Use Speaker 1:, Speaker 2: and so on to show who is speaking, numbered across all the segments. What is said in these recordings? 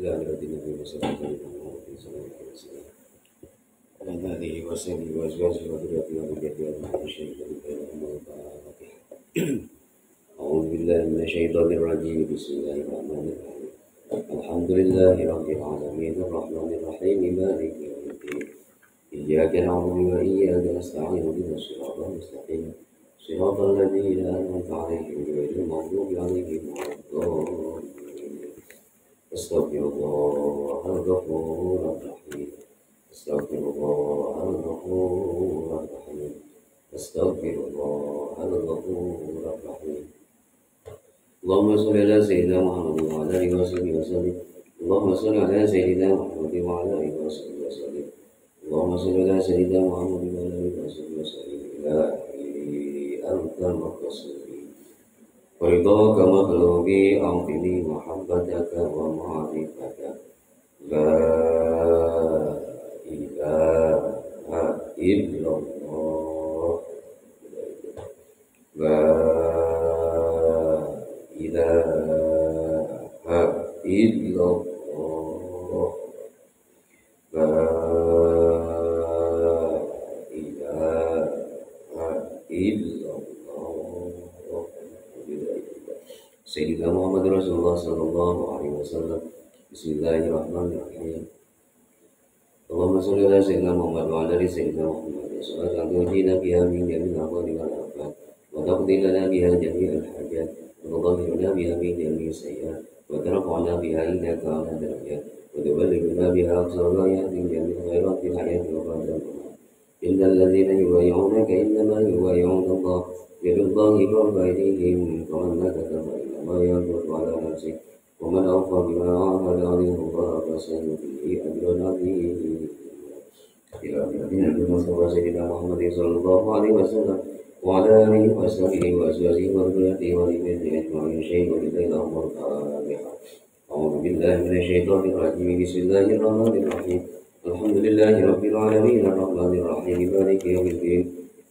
Speaker 1: إلى ملة النبي وسلم محمد صلى الله عليه وسلم وعلى آله وصحبه وأزواجه وذريته وذريته أجمعين شهيد بينهم وبارك. أعوذ بالله من الشيطان الرجيم بسم الله الرحمن الرحيم الحمد لله رب العالمين الرحمن الرحيم مالك يوم الدين إياك نعبد وإياك نستعين اهدنا الصراط المستقيم صراط الذين أنعمت عليهم غير المغضوب عليهم ولا الضالين. أستغفر الله الغفور الرحيم أستغفر الله الغفور الرحيم أستغفر الله الغفور الرحيم. اللهم صل على سيدنا محمد وعلى آله وصحبه وسلم. اللهم صل على سيدنا محمد وعلى آله وصحبه وسلم. اللهم صل على سيدنا محمد وعلى آله وصحبه وسلم. إلهي أنت المقصود ورضاك مطلوبي أعطني محبتك ومعرفتك. لا إله إلا الله لا إله إلا الله لا إله إلا الله. Sayyidina Muhammad Rasulullah sallallahu alaihi wasallam. Bismillahirrahmanirrahim. Allahumma shalli ala sayyidina Muhammad wa ala ali sayyidina Muhammad. Sallallahu alaihi wa biha min jami'il ahwali wal afat wa taqdi lana biha jami'al hajat wa tudahhiruna biha min jami'is sayyi'at wa tarfa'una biha indaka ala darajat wa tuballighuna biha aqsal ghayat min jami'il khairat fil hayati wa ba'da al-mamat. Innal ladzina yubayyi'unaka innama yubayyi'una Allah yadullahi fawqa aydihim faman nakatha fa innama yankutu ala nafsihi ومن أوفى بما عاهد عليه الله فسيؤتيه أجرا عظيما. إلى الذين المصطفى سيدنا محمد صلى الله عليه وسلم وعلى آله وصحبه وأزواجه وذريته ولبيته أجمعين شيء ولله الأمر الفاتحة. أعوذ بالله من الشيطان الرجيم بسم الله الرحمن الرحيم الحمد لله رب العالمين الرحمن الرحيم مالك يوم الدين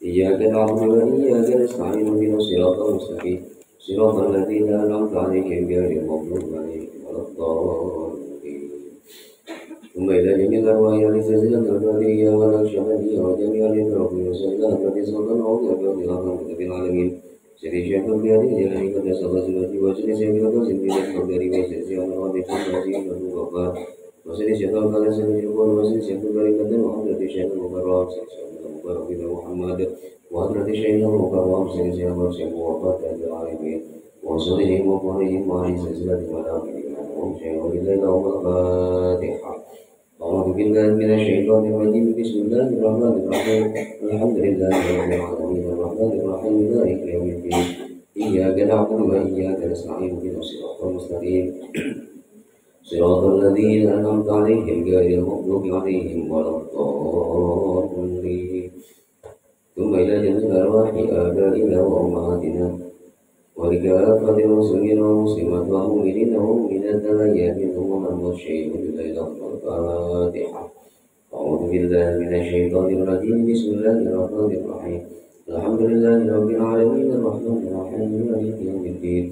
Speaker 1: إياك نعبد وإياك نستعين اهدنا الصراط المستقيم صراط الذين أنعمت عليهم غير المغضوب عليهم ولا الضالين. ثم إلى جميع الأرواح لسلسلة القادرية والنقشبندية وجميع الإدراكية وسائل أحمد صلى الله عليه العالمين سيدي الشيخ البياني جلالي قدس الله سبحانه وسيدي الشيخ القاسم بن الحضري وسيدي الشيخ الرابع الرازي والوفاء وسيدي الشيخ القاسم بن الجبار وسيدي الشيخ البركة وحضرة الشيخ المبارك سيدي الشيخ المبارك بن محمد وحضرة الشيخ المبارك سيدي الشيخ الشيخ وفاة العالمين وصلهم وقرهم وعلي سلسلة المنابر عنهم شيء ولله لهم الفاتحة. أعوذ بالله من الشيطان الرجيم بسم الله الرحمن الرحيم الحمد لله رب العالمين الرحمن الرحيم مالك يوم الدين إياك نعبد وإياك نستعين اهدنا الصراط المستقيم صراط الذين أنعمت عليهم غير المغضوب عليهم ولا الضالين. ثم إلى جميع الأرواح آبائنا وأمهاتنا ولكافة المسلمين والمسلمات والمؤمنين والمؤمنات الأحياء منهم والأموات شهيد بالليل الفاتحة. أعوذ بالله من الشيطان الرجيم بسم الله الرحمن الرحيم الحمد لله رب العالمين الرحمن الرحيم مالك يوم الدين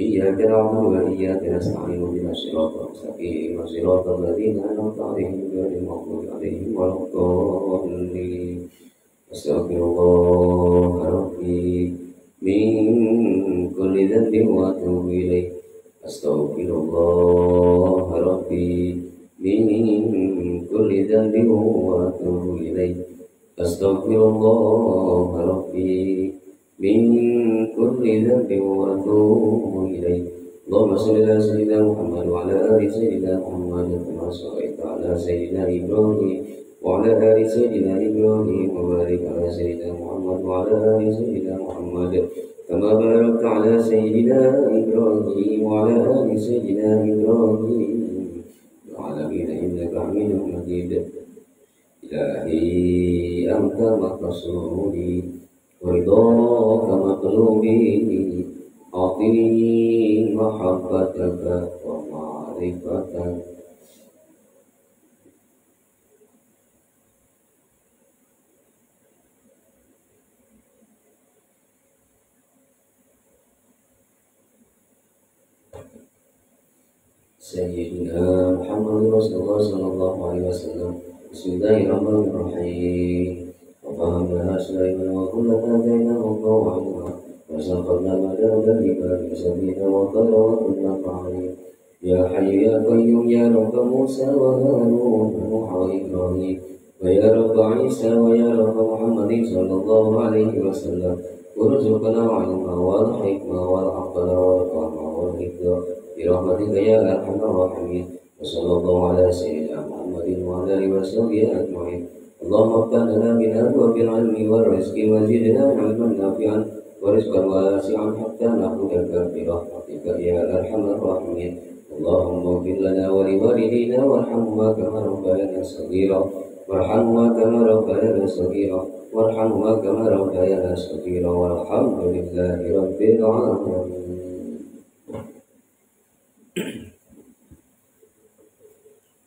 Speaker 1: إياك نعبد وإياك نستعين اهدنا الصراط المستقيم صراط الذين أنعمت عليهم غير المغضوب عليهم ولا الضالين. أستغفر الله ربي من كل ذنب وأتوب إليه أستغفر الله ربي من كل ذنب وأتوب إليه أستغفر الله ربي من كل ذنب وأتوب إليه. اللهم صل على سيدنا محمد وعلى آل سيدنا محمد كما صليت على سيدنا إبراهيم وعلى آل سيدنا إبراهيم وبارك على سيدنا محمد وعلى آل سيدنا محمد كما باركت على سيدنا إبراهيم وعلى آل سيدنا إبراهيم العالمين إنك حميد مجيد. إلهي أنت مقصودي ورضاك مطلوبي أعطني محبتك ومعرفتك. سيدنا محمد رسول الله صلى الله عليه وسلم. بسم الله الرحمن الرحيم. وفهمنا سليمان وكلا آتيناه وعلما وسخرنا مداد الجبال سبيلا وقدرا وكنا فعلين. يا حي يا قيوم يا رب موسى وهارون ونوح وإبراهيم ويا رب عيسى ويا رب محمد صلى الله عليه وسلم. وارزقنا علما والحكمة والعقل والفهم والذكر برحمتك يا أرحم الراحمين. وصلى الله على سيدنا محمد وعلى آله وصحبه أجمعين. اللهم افتح لنا من أبواب العلم والرزق وزدنا علما نافعا ورزقا واسعا حتى نعبدك برحمتك يا أرحم الراحمين. اللهم اغفر لنا ولوالدينا وارحمهما كما ربيانا صغيرا وارحمهما كما ربيانا صغيرا وارحمهما كما ربيانا صغيرا والحمد لله رب العالمين.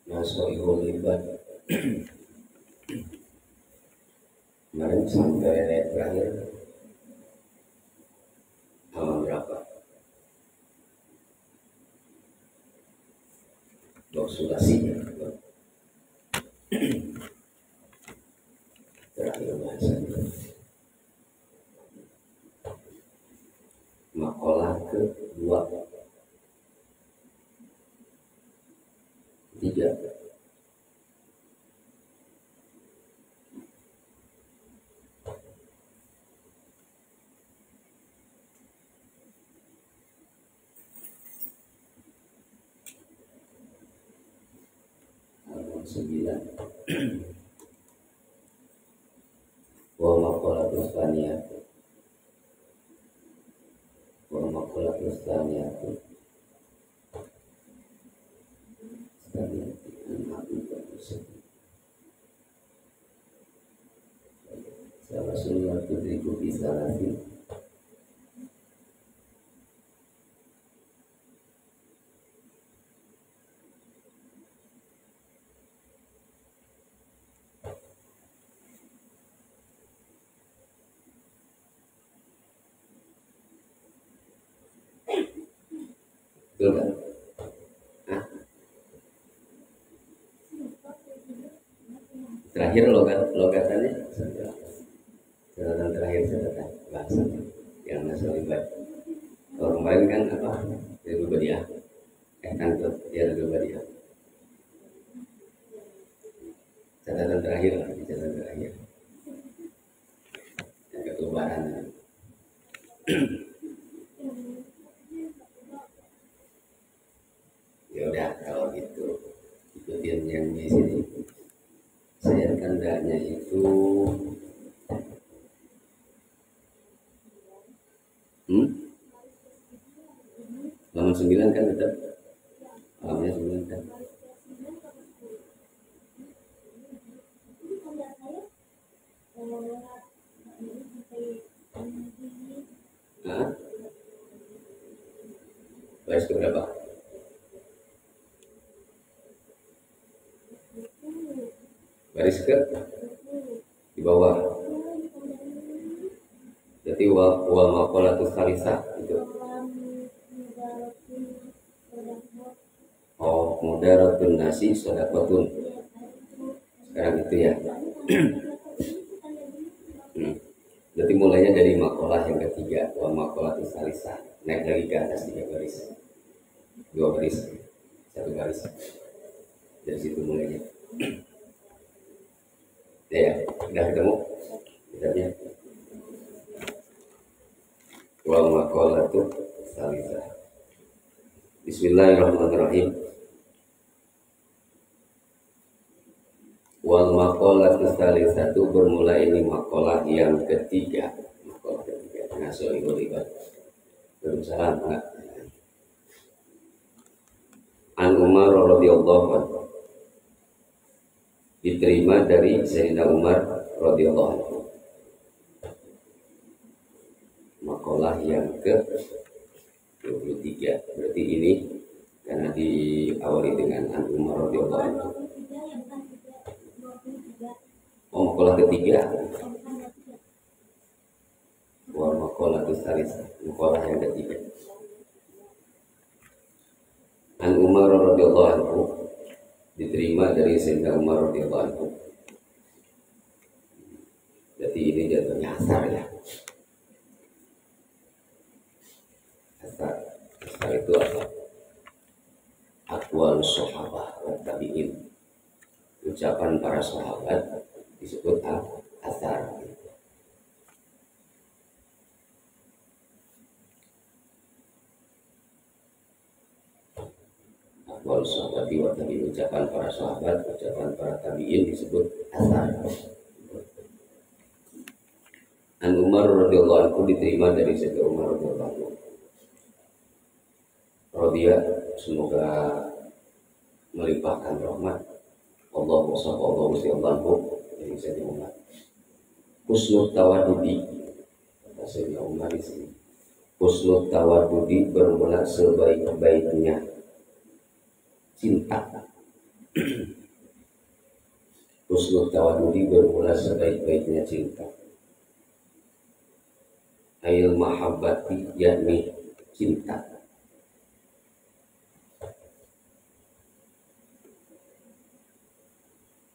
Speaker 1: Nasoihul ibad. Kemarin sampai ayat terakhir halaman berapa? Sulasi terakhir bahasanya makalah kedua tiga. Sembilan. Wa maqalatus tsaniyah. Wa maqalatus tsaniyah. Salah sunnah tudriku bisa lagi. Betul kan? Terakhir logatannya catatan terakhir catatan bahasanya yang nasal ibad. Kalau kemarin kan apa? Dari badiah. Kan dia dari badiah. Catatan terakhir lah, catatan terakhir. Yang ketubaran. Ya udah kalau gitu ikutin yang di sini. Saya tandanya itu halaman 9 kan tetap halamannya 9 kan. Nah, baris ke berapa? Baris ke di bawah. Jadi wa maqalatus salisah itu. Oh, mudaratun nasi sadaqatun. Sekarang itu ya. Berarti mulainya dari maqalah yang ketiga, wa maqalatus salisah. Naik lagi ke atas 3 baris. 2 baris. 1 baris. Dari situ mulainya. Ya, udah ketemu kitabnya. Wa maqalatu salisah. Bismillahirrahmanirrahim. Wal maqalatu salisah itu bermula ini maqalah yang ketiga. Maqalah ketiga. Nasoihul ibad. Belum salam enggak? An Umar radhiyallahu anhu. Diterima dari Sayyidina Umar radhiyallahu anhu. Makalah yang ke-23. Berarti ini karena diawali dengan An Umar radhiyallahu anhu. Oh, makalah ketiga. Wah, makalah itu salis. Makalah yang ketiga. An Umar radhiyallahu anhu, diterima dari Sayyidina Umar radhiyallahu anhu. Jadi ini jatuhnya asar ya. Asar itu apa? Aqwal sahabah wa tabi'in. Ucapan para sahabat disebut asar. Aqwal sahabat wa tabi'in, ucapan para sahabat, ucapan para tabi'in disebut asar. An Umar radhiyallahu anhu, diterima dari Sayyidina Umar radhiyallahu anhu. Radhiyallahu, semoga melimpahkan rahmat Allah subhanahu dari Sayyidina Umar. Husnul tawadudi, kata Sayyidina Umar di sini. Husnul tawadudi bermula sebaik-baiknya cinta. Husnul tawadudi bermula sebaik-baiknya cinta. Ail mahabbati, yakni cinta.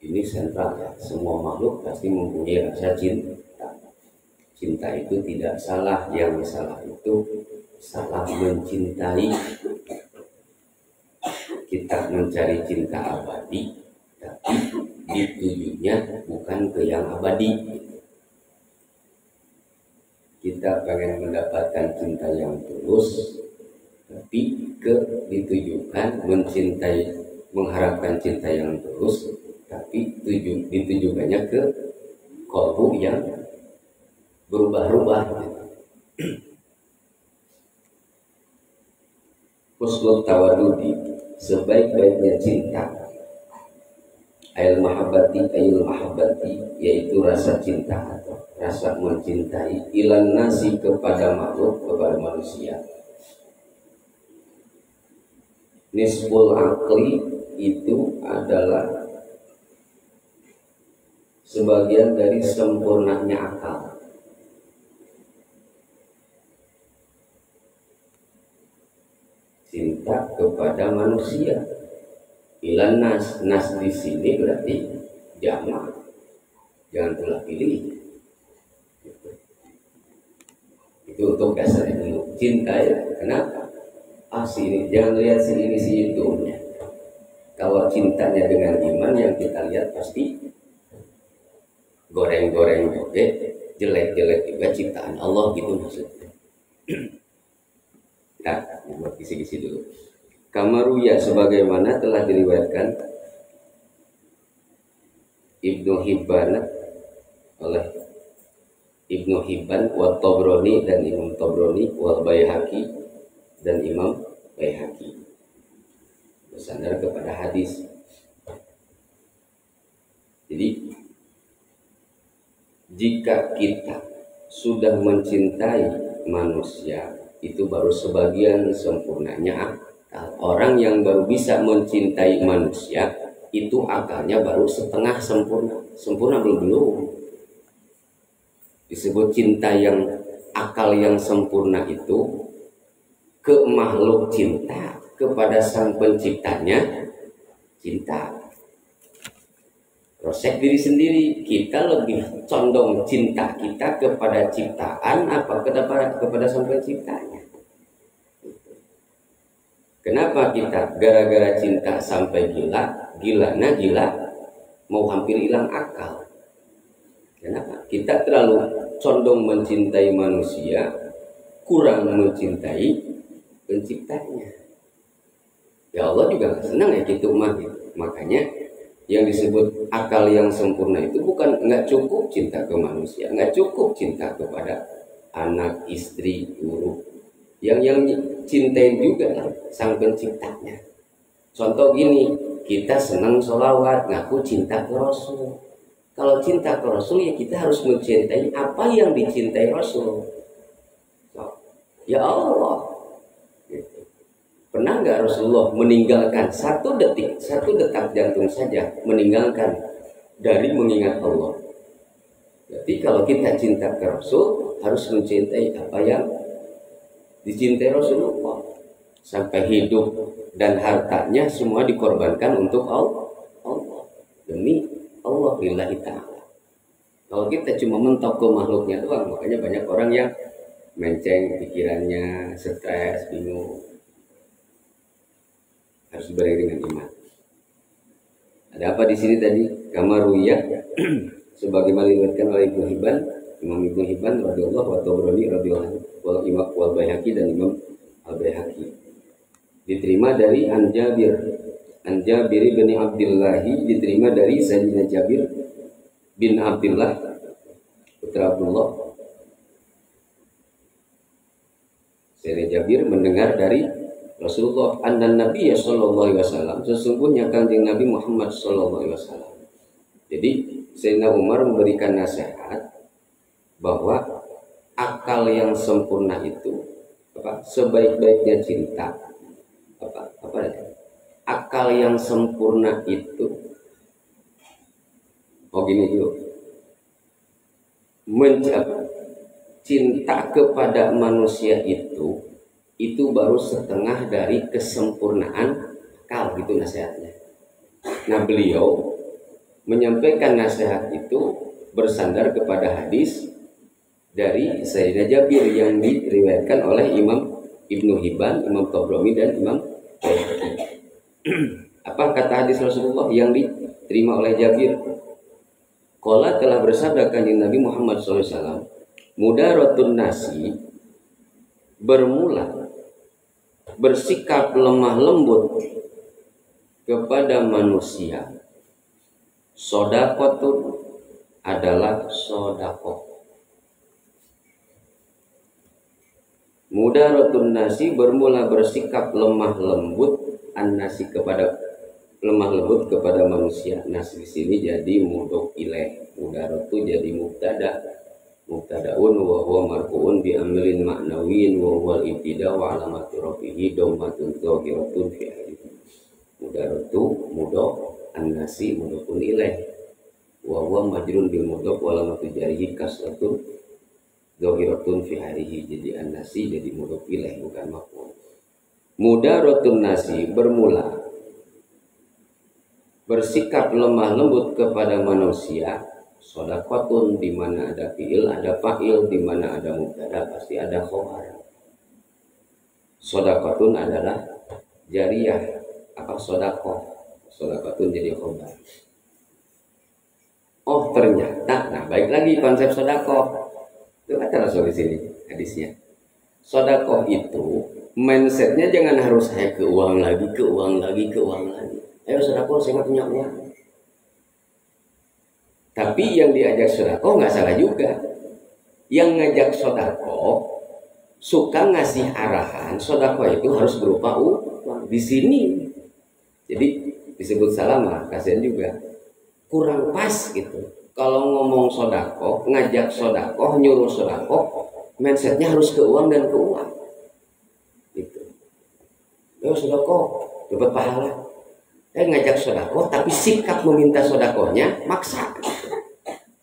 Speaker 1: Ini sentral ya, semua makhluk pasti mempunyai rasa cinta. Cinta itu tidak salah, yang salah itu salah mencintai. Kita mencari cinta abadi, tapi ditujunya bukan ke yang abadi. Kita pengen mendapatkan cinta yang tulus, tapi ditujukan mencintai, mengharapkan cinta yang tulus, tapi ditujukannya ke kalbu yang berubah-ubah. Husnul tawadudi, sebaik-baiknya cinta. Ail mahabbati, yaitu rasa cinta atau rasa mencintai, ilan nasi, kepada makhluk, kepada manusia. Nisful akli, itu adalah sebagian dari sempurnanya akal. Cinta kepada manusia. Ilan nas di sini berarti jamak, jangan pula pilih. Itu untuk dasarnya dulu. Cinta ya, kenapa? Sini, jangan lihat si itu. Kalau cintanya dengan iman, yang kita lihat pasti goreng-goreng juga, jelek-jelek juga ciptaan Allah, gitu maksudnya. Nah, buat kisi-kisi dulu. Kamaruya, sebagaimana telah diriwayatkan Ibnu Hibban, oleh Ibnu Hibban, wa Tabrani, dan Imam Tabrani, wal Baihaqi, dan Imam Baihaqi, bersandar kepada hadis. Jadi jika kita sudah mencintai manusia, itu baru sebagian sempurnanya akal. Orang yang baru bisa mencintai manusia, itu akalnya baru setengah sempurna. Sempurna belum. Disebut cinta yang akal yang sempurna itu ke makhluk cinta, kepada sang penciptanya cinta. Proses diri sendiri, kita lebih condong cinta kita kepada ciptaan apa kepada sang penciptanya. Kenapa kita gara-gara cinta sampai gila mau hampir hilang akal? Kenapa? Kita terlalu condong mencintai manusia, kurang mencintai penciptanya. Ya Allah juga senang ya gitu mah. Makanya yang disebut akal yang sempurna itu bukan nggak cukup cinta ke manusia, nggak cukup cinta kepada anak, istri, guru. Yang cintain juga sang penciptanya. Contoh gini, kita senang sholawat, ngaku cinta ke Rasul. Kalau cinta ke Rasul, ya kita harus mencintai apa yang dicintai Rasul. Ya Allah, pernah nggak Rasulullah meninggalkan satu detak jantung saja, meninggalkan dari mengingat Allah? Jadi kalau kita cinta ke Rasul, harus mencintai apa yang dicintai Rasulullah. sampai hidup dan hartanya semua dikorbankan untuk Allah, demi Allah lillahi ta'ala. Kalau kita cuma mentok ke makhluknya doang, makanya banyak orang yang menceng pikirannya, stres, bingung. Harus beriring dengan iman. Ada apa di sini tadi? Kamaruyah sebagaimana diriwayatkan oleh Ibnu Hibban, Imam Ibnu Hibban radhiyallahu wa Tabrani radhiyallahu wal Imam wal Baihaqi dan Imam Al-Baihaqi. Diterima dari An Jabir bin Abdullah, diterima dari Sayyidina Jabir bin Abdullah putra Abdullah. Sayyidina Jabir mendengar dari Rasulullah anna Nabi sallallahu alaihi wasallam, sesungguhnya Kanjeng Nabi Muhammad sallallahu alaihi wasallam. Jadi Sayyidina Umar memberikan nasihat bahwa akal yang sempurna itu sebaik-baiknya cerita akal yang sempurna itu gini dulu, cinta kepada manusia itu baru setengah dari kesempurnaan akal, gitu nasihatnya. Nah, beliau menyampaikan nasihat itu bersandar kepada hadis dari Sayyidina Jabir yang diriwayatkan oleh Imam Ibnu Hibban, Imam Tabrani dan Imam Baihaqi. Apa kata hadis Rasulullah yang diterima oleh Jabir? Qala telah bersabda Kanjeng Nabi Muhammad SAW, mudaratun nasi, bermula bersikap lemah lembut kepada manusia, sodakotun adalah sodakoh. Mudaratun nasi, bermula bersikap lemah lembut an-nasi, kepada lemah lembut kepada manusia. Nas di sini jadi mudhof ilaih. Mudaratu jadi mubtadaun wa huwa marfu'un bi amrin ma'nawin wa huwa al-ibtida wa alamatu rafihi dhammatun dhahiratun fi akhirih. Mudaratu mudhof, an-nasi mudhofun ilaih, wa huwa majrun bil mudhof wa alamatu jarihi kasratun dhahiratun fi akhirih. Jadi an-nasi jadi mudhof ilaih, bukan maf'ul. Mudaratun nasi, bermula bersikap lemah lembut kepada manusia, sodakotun, di mana ada fiil ada fa'il, di mana ada mubtada pasti ada khobar. Sodakotun adalah jariyah, apa sodakoh, sodakotun jadi khobar. Oh ternyata, nah baik lagi konsep sodakoh itu kata Rasul di sini hadisnya. Sodakoh itu mindsetnya jangan harus saya ke uang lagi. Ayo sodakoh, saya nggak punya uang. Tapi yang diajak sodakoh nggak salah juga. Yang ngajak sodakoh suka ngasih arahan, sodakoh itu harus berupa uang. Di sini, jadi disebut salamah, kasihan juga. Kurang pas gitu. Kalau ngomong sodakoh, ngajak sodakoh, nyuruh sodakoh, mindsetnya harus ke uang dan ke uang. Gitu. Ayo sodakoh, dapat pahala. Ngajak sodakoh, tapi sikap meminta sodakohnya maksa.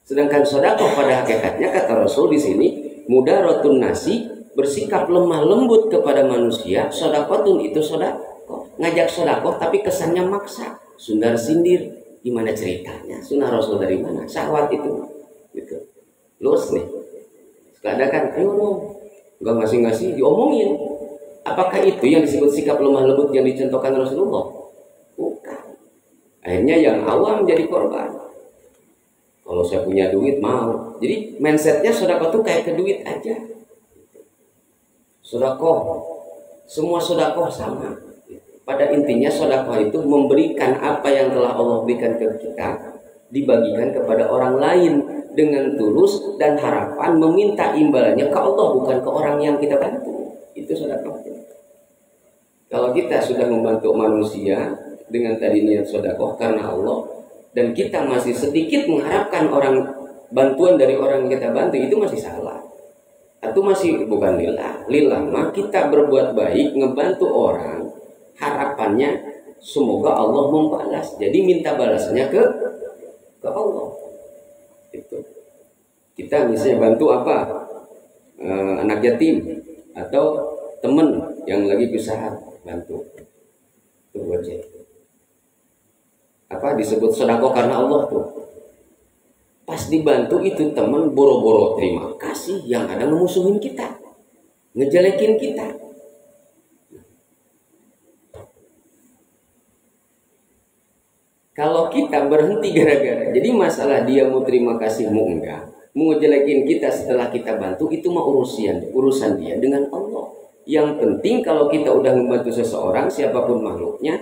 Speaker 1: Sedangkan sodakoh pada hakikatnya kata Rasul di sini, mudaratun nasi, bersikap lemah lembut kepada manusia, sodakotun itu sodakoh. Ngajak sodakoh tapi kesannya maksa, sundar sindir. Gimana ceritanya? Sunnah Rasul dari mana? Syahwat itu, gitu. Lurus nih. Kadang kan, ayo dong, nggak ngasih diomongin. Apakah itu yang disebut sikap lemah lembut yang dicontohkan Rasulullah? Bukan. Akhirnya yang awam jadi korban. Kalau saya punya duit mau. Jadi mindsetnya sedekah tuh kayak ke duit aja. Sedekah, semua sedekah sama. Pada intinya sedekah itu memberikan apa yang telah Allah berikan ke kita, dibagikan kepada orang lain dengan tulus dan harapan meminta imbalannya ke Allah, bukan ke orang yang kita bantu. Itu sedekah. Kalau kita sudah membantu manusia dengan tadi niat sedekah karena Allah, dan kita masih sedikit mengharapkan orang bantuan dari orang yang kita bantu, itu masih salah. Atau masih bukan lillah. Lillah mah kita berbuat baik, ngebantu orang, harapannya semoga Allah membalas. Jadi minta balasannya ke Allah. Itu. Kita misalnya bantu apa? Anak yatim atau teman yang lagi kesusahan. bantu. Tuh gocek. Apa disebut sedekah karena Allah tuh. Pas dibantu itu teman boro-boro terima kasih, yang ada memusuhin kita, ngejelekin kita. Kalau kita berhenti gara-gara, jadi masalah dia mau terima kasih mau enggak, mau ngejelekin kita setelah kita bantu, itu mah urusan dia dengan Allah. Yang penting kalau kita udah membantu seseorang, siapapun makhluknya,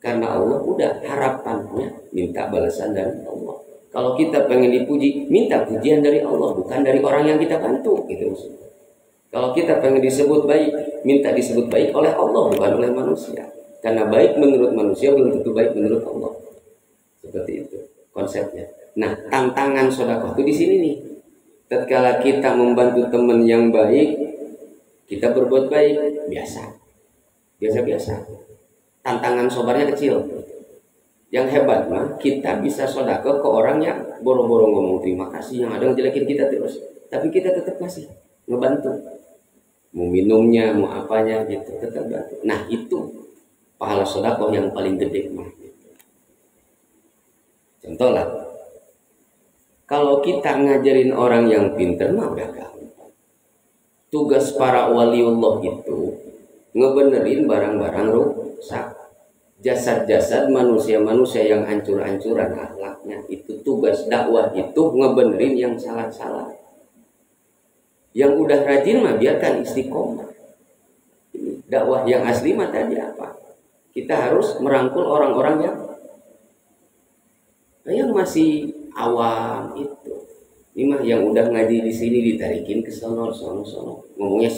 Speaker 1: karena Allah, udah harapannya minta balasan dari Allah. Kalau kita pengen dipuji, minta pujian dari Allah, bukan dari orang yang kita bantu, gitu. Kalau kita pengen disebut baik, minta disebut baik oleh Allah, bukan oleh manusia. Karena baik menurut manusia belum tentu baik menurut Allah. Seperti itu konsepnya. Nah, tantangan sedekah itu di sini nih. Tatkala kita membantu teman yang baik, kita berbuat baik, biasa-biasa. Tantangan sobarnya kecil. Yang hebat mah kita bisa sedekah ke orang yang boro-boro ngomong terima kasih, yang ada ngejelekin kita terus, tapi kita tetap kasih, ngebantu, mau minumnya, mau apanya gitu, tetap bantu. Nah itu pahala sedekah yang paling gede mah. Contoh lah, kalau kita ngajarin orang yang pinter mah udah gampang. Tugas para waliullah itu ngebenerin barang-barang rusak. Jasad-jasad manusia-manusia yang hancur-hancuran akhlaknya, itu tugas dakwah itu ngebenerin yang salah-salah. Yang udah rajin mah biarkan istiqomah. Dakwah yang asli mah tadi apa? Kita harus merangkul orang-orang yang masih awam itu. Ini mah yang udah ngaji di sini ditarikin ke sono. Ngomongnya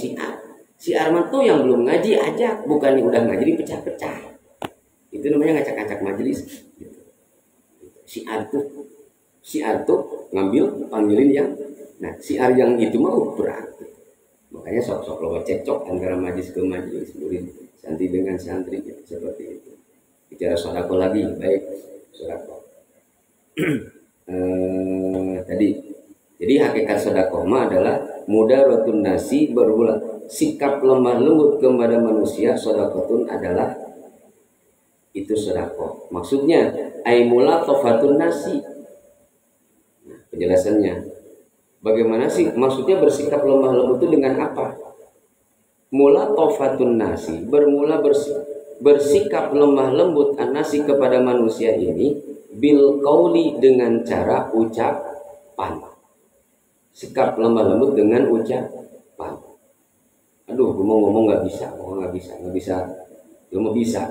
Speaker 1: siar mah tuh yang belum ngaji ajak, bukan yang udah ngaji dipecah-pecah. Itu namanya ngacak-ngacak majelis gitu. Siar tuh ngambil panggilin yang, nah siar yang itu mah berat. Makanya sok-sok lo cekcok antara majelis ke majelis, murid santri dengan santri gitu, seperti itu. Bicara sedekah lagi, baik sedekah. Tadi jadi hakikat sedekah mah adalah mudaratun nasi, berulah sikap lemah lembut kepada manusia. Sedekahun adalah itu sedekah. Maksudnya aimula tofatun nasi. Nah, penjelasannya bagaimana sih maksudnya bersikap lemah lembut itu dengan apa? Mula tofatun nasi, bermula bersikap lemah lembut anasi kepada manusia ini bil qauli, dengan cara ucapan. Sikap lemah lembut dengan ucapan. Aduh, gue mau ngomong nggak bisa, belum bisa.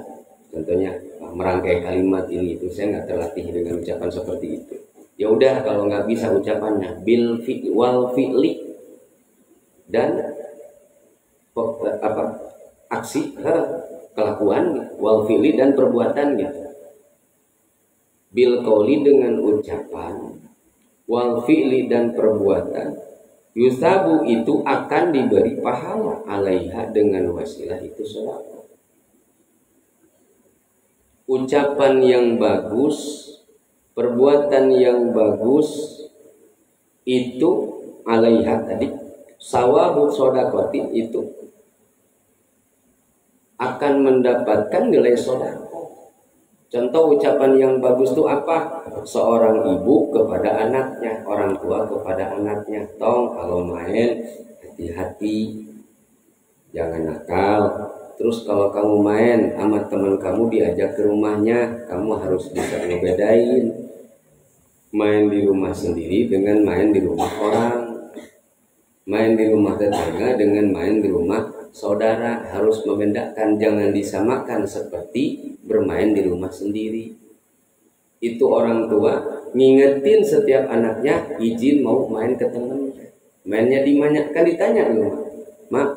Speaker 1: Contohnya merangkai kalimat ini itu saya nggak terlatih dengan ucapan seperti itu. Ya udah, kalau nggak bisa ucapannya bil fi'li wal fi'li, dan aksi kelakuan, wal fi'li dan perbuatan gitu. Bil qauli dengan ucapan, wal fi'li dan perbuatan, yusabu itu akan diberi pahala alaiha dengan wasilah itu sedekah. Ucapan yang bagus, perbuatan yang bagus itu alaiha tadi sawabu sodakotin, itu akan mendapatkan nilai sedekah. Contoh ucapan yang bagus itu apa? Seorang ibu kepada anaknya, orang tua kepada anaknya, tong kalau main hati-hati, jangan nakal. Terus kalau kamu main sama teman kamu diajak ke rumahnya, kamu harus bisa ngebedain main di rumah sendiri dengan main di rumah orang, main di rumah tetangga dengan main di rumah saudara. Harus membedakan, jangan disamakan seperti bermain di rumah sendiri. Itu orang tua ngingetin setiap anaknya izin mau main ke temannya. Mainnya di mana? Kan ditanya di rumah, "Mak,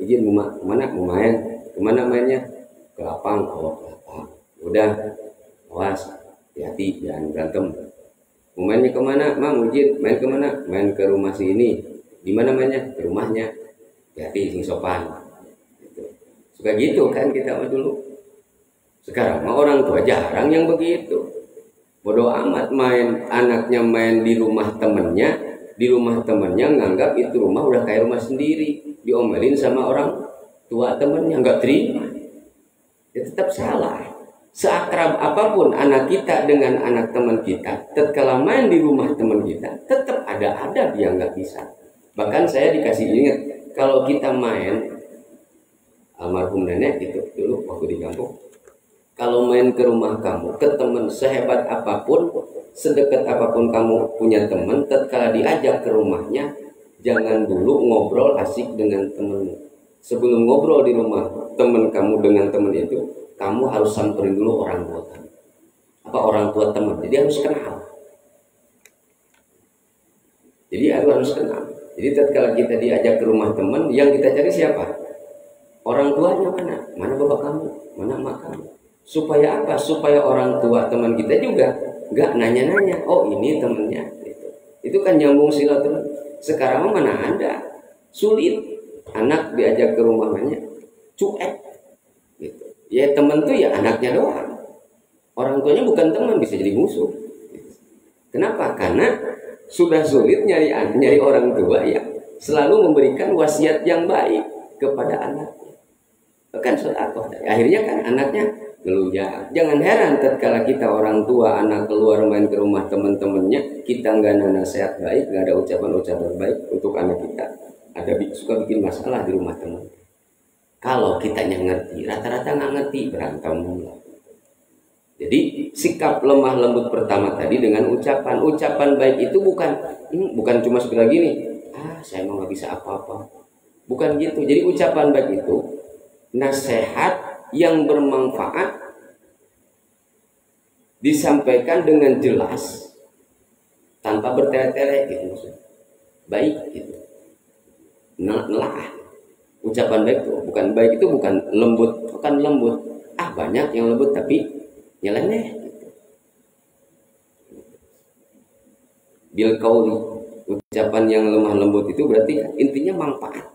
Speaker 1: izin mau mana mau main?" Kemana mainnya? Ke lapang. Oh, ke lapang. Udah, awas, hati-hati, jangan berantem. Mau mainnya kemana? Mang, izin, main kemana? Main ke rumah si ini. Di mana mainnya? Ke rumahnya. Hati-hati, sing sopan. Gitu. Suka gitu kan kita mah dulu. Sekarang mah orang tua jarang yang begitu. Bodoh amat, anaknya main di rumah temennya nganggap itu rumah udah kayak rumah sendiri. Diomelin sama orang tua temennya, nggak terima. Ya tetap salah. Seakrab apapun anak kita dengan anak teman kita, tatkala main di rumah teman kita, tetap ada dia nggak bisa. Bahkan saya dikasih ingat, kalau kita main, almarhum nenek gitu dulu waktu di kampung, kalau main ke rumah kamu, ke teman sehebat apapun, sedekat apapun kamu punya teman, tatkala diajak ke rumahnya, jangan dulu ngobrol asik dengan temanmu. Sebelum ngobrol di rumah teman kamu dengan teman itu, kamu harus samperin dulu orang tua kamu. Apa orang tua teman? Jadi harus kenal. Jadi harus kenal. Jadi tatkala kita diajak ke rumah teman, yang kita cari siapa? Orang tuanya mana? Mana bapak kamu? Mana emak kamu? Supaya apa? Supaya orang tua teman kita juga nggak nanya-nanya. Oh ini temennya. Gitu. Itu kan nyambung silaturahmi. Sekarang mana ada? Sulit. Anak diajak ke rumahnya, cuek. Gitu. Ya teman tuh ya anaknya doang. Orang tuanya bukan teman, bisa jadi musuh. Gitu. Kenapa? Karena sudah sulit nyari orang tua ya selalu memberikan wasiat yang baik kepada anaknya. Kan sedekah. Akhirnya kan anaknya ngeluya. Jangan heran tatkala kita orang tua anak keluar main ke rumah teman-temannya, kita nggak ada nasihat baik, nggak ada ucapan-ucapan baik untuk anak kita. Ada suka bikin masalah di rumah teman. Kalau kitanya ngerti, rata-rata nggak ngerti, berantem mulu. Jadi sikap lemah lembut pertama tadi dengan ucapan baik itu bukan cuma sekedar gini, saya mau nggak bisa apa-apa, bukan gitu. Jadi ucapan baik itu nasihat yang bermanfaat disampaikan dengan jelas tanpa bertele-tele gitu maksudnya. Baik gitu. Nelah. Ucapan baik itu bukan lembut, bukan lembut. Banyak yang lembut tapi nyeleneh gitu. Bil qauli, ucapan yang lemah lembut itu berarti intinya manfaat.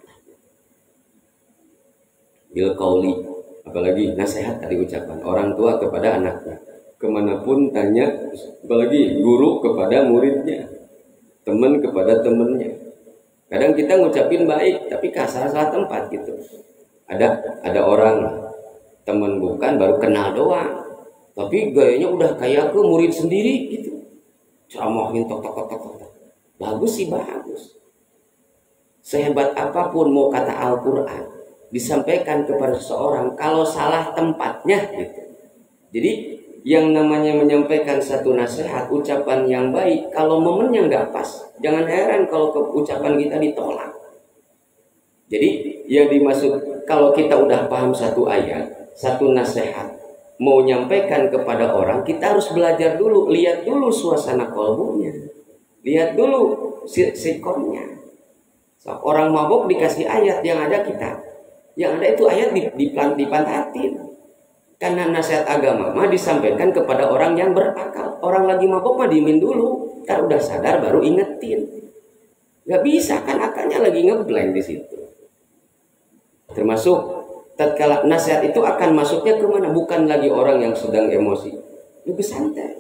Speaker 1: Bil qauli, apalagi nasihat tadi ucapan orang tua kepada anaknya. Kemanapun tanya, apalagi guru kepada muridnya, teman kepada temannya. Kadang kita ngucapin baik, tapi kasar salah tempat gitu. Ada orang teman bukan baru kenal doang, tapi gayanya udah kayak ke murid sendiri gitu. Ceramahin tok. Bagus sih bagus. Sehebat apapun mau kata Al-Quran disampaikan kepada seseorang, kalau salah tempatnya gitu. Jadi yang namanya menyampaikan satu nasihat, ucapan yang baik, kalau momennya nggak pas, jangan heran kalau ucapan kita ditolak. Jadi yang dimaksud kalau kita udah paham satu ayat, satu nasihat, mau nyampaikan kepada orang, kita harus belajar dulu, lihat dulu suasana kolbunya, lihat dulu sikonnya. Orang mabuk dikasih ayat, yang ada itu ayat dipantatin. Karena nasihat agama mah disampaikan kepada orang yang berakal. Orang lagi mabuk mah diemin dulu, ntar udah sadar baru ingetin. Gak bisa kan akalnya lagi ngeblank di situ. Termasuk tatkala nasihat itu akan masuknya ke mana? Bukan lagi orang yang sedang emosi. Lebih santai.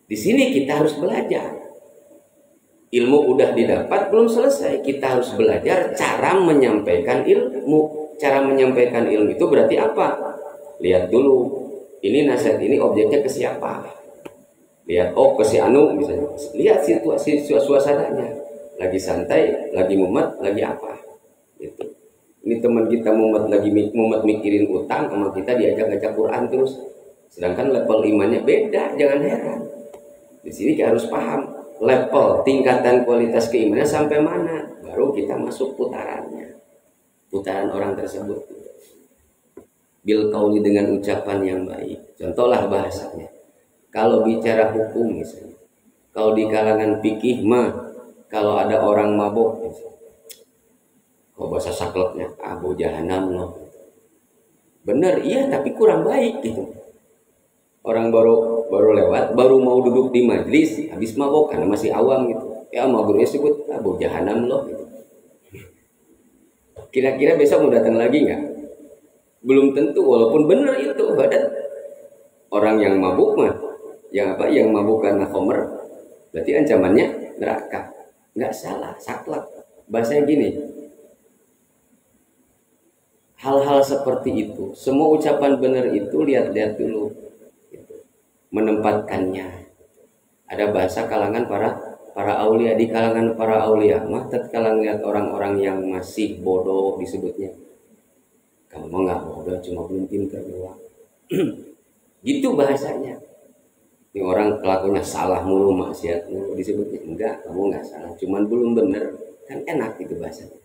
Speaker 1: Di sini kita harus belajar. Ilmu udah didapat belum selesai. Kita harus belajar cara menyampaikan ilmu. Cara menyampaikan ilmu itu berarti apa? Lihat dulu, ini nasihat ini objeknya ke siapa? Lihat, ke si Anu misalnya. Lihat situasi suasananya. Lagi santai, lagi mumet, lagi apa? Gitu. Ini teman kita mumet mikirin utang, sama kita diajak-ajak Quran terus. Sedangkan level imannya beda, jangan heran. Di sini kita harus paham level tingkatan kualitas keimanan sampai mana, baru kita masuk putarannya. Putaran orang tersebut. Bil qauli dengan ucapan yang baik. Contohlah bahasanya. Kalau bicara hukum misalnya. Kalau di kalangan fikih mah kalau ada orang mabuk misalnya. Kalau bahasa sakleknya abu jahanam loh. Bener iya tapi kurang baik gitu. Orang baru lewat, baru mau duduk di majlis habis mabuk karena masih awam gitu. Ya mau gurunya sebut abu jahanam loh gitu. Kira-kira besok mau datang lagi nggak? Belum tentu, walaupun benar itu ada orang yang mabuk mah, yang mabuk karena khamr, berarti ancamannya neraka. Nggak salah, saklek. Bahasanya gini, hal-hal seperti itu. Semua ucapan benar itu lihat-lihat dulu, menempatkannya. Ada bahasa kalangan para aulia. Di kalangan para aulia mah tatkala ngeliat orang-orang yang masih bodoh disebutnya, kamu mah nggak bodoh, cuma belum pintar doang. Gitu bahasanya. Ini orang kelakuannya salah mulu, maksiat mulu, disebutnya enggak, kamu nggak salah, cuman belum bener. Kan enak gitu bahasanya.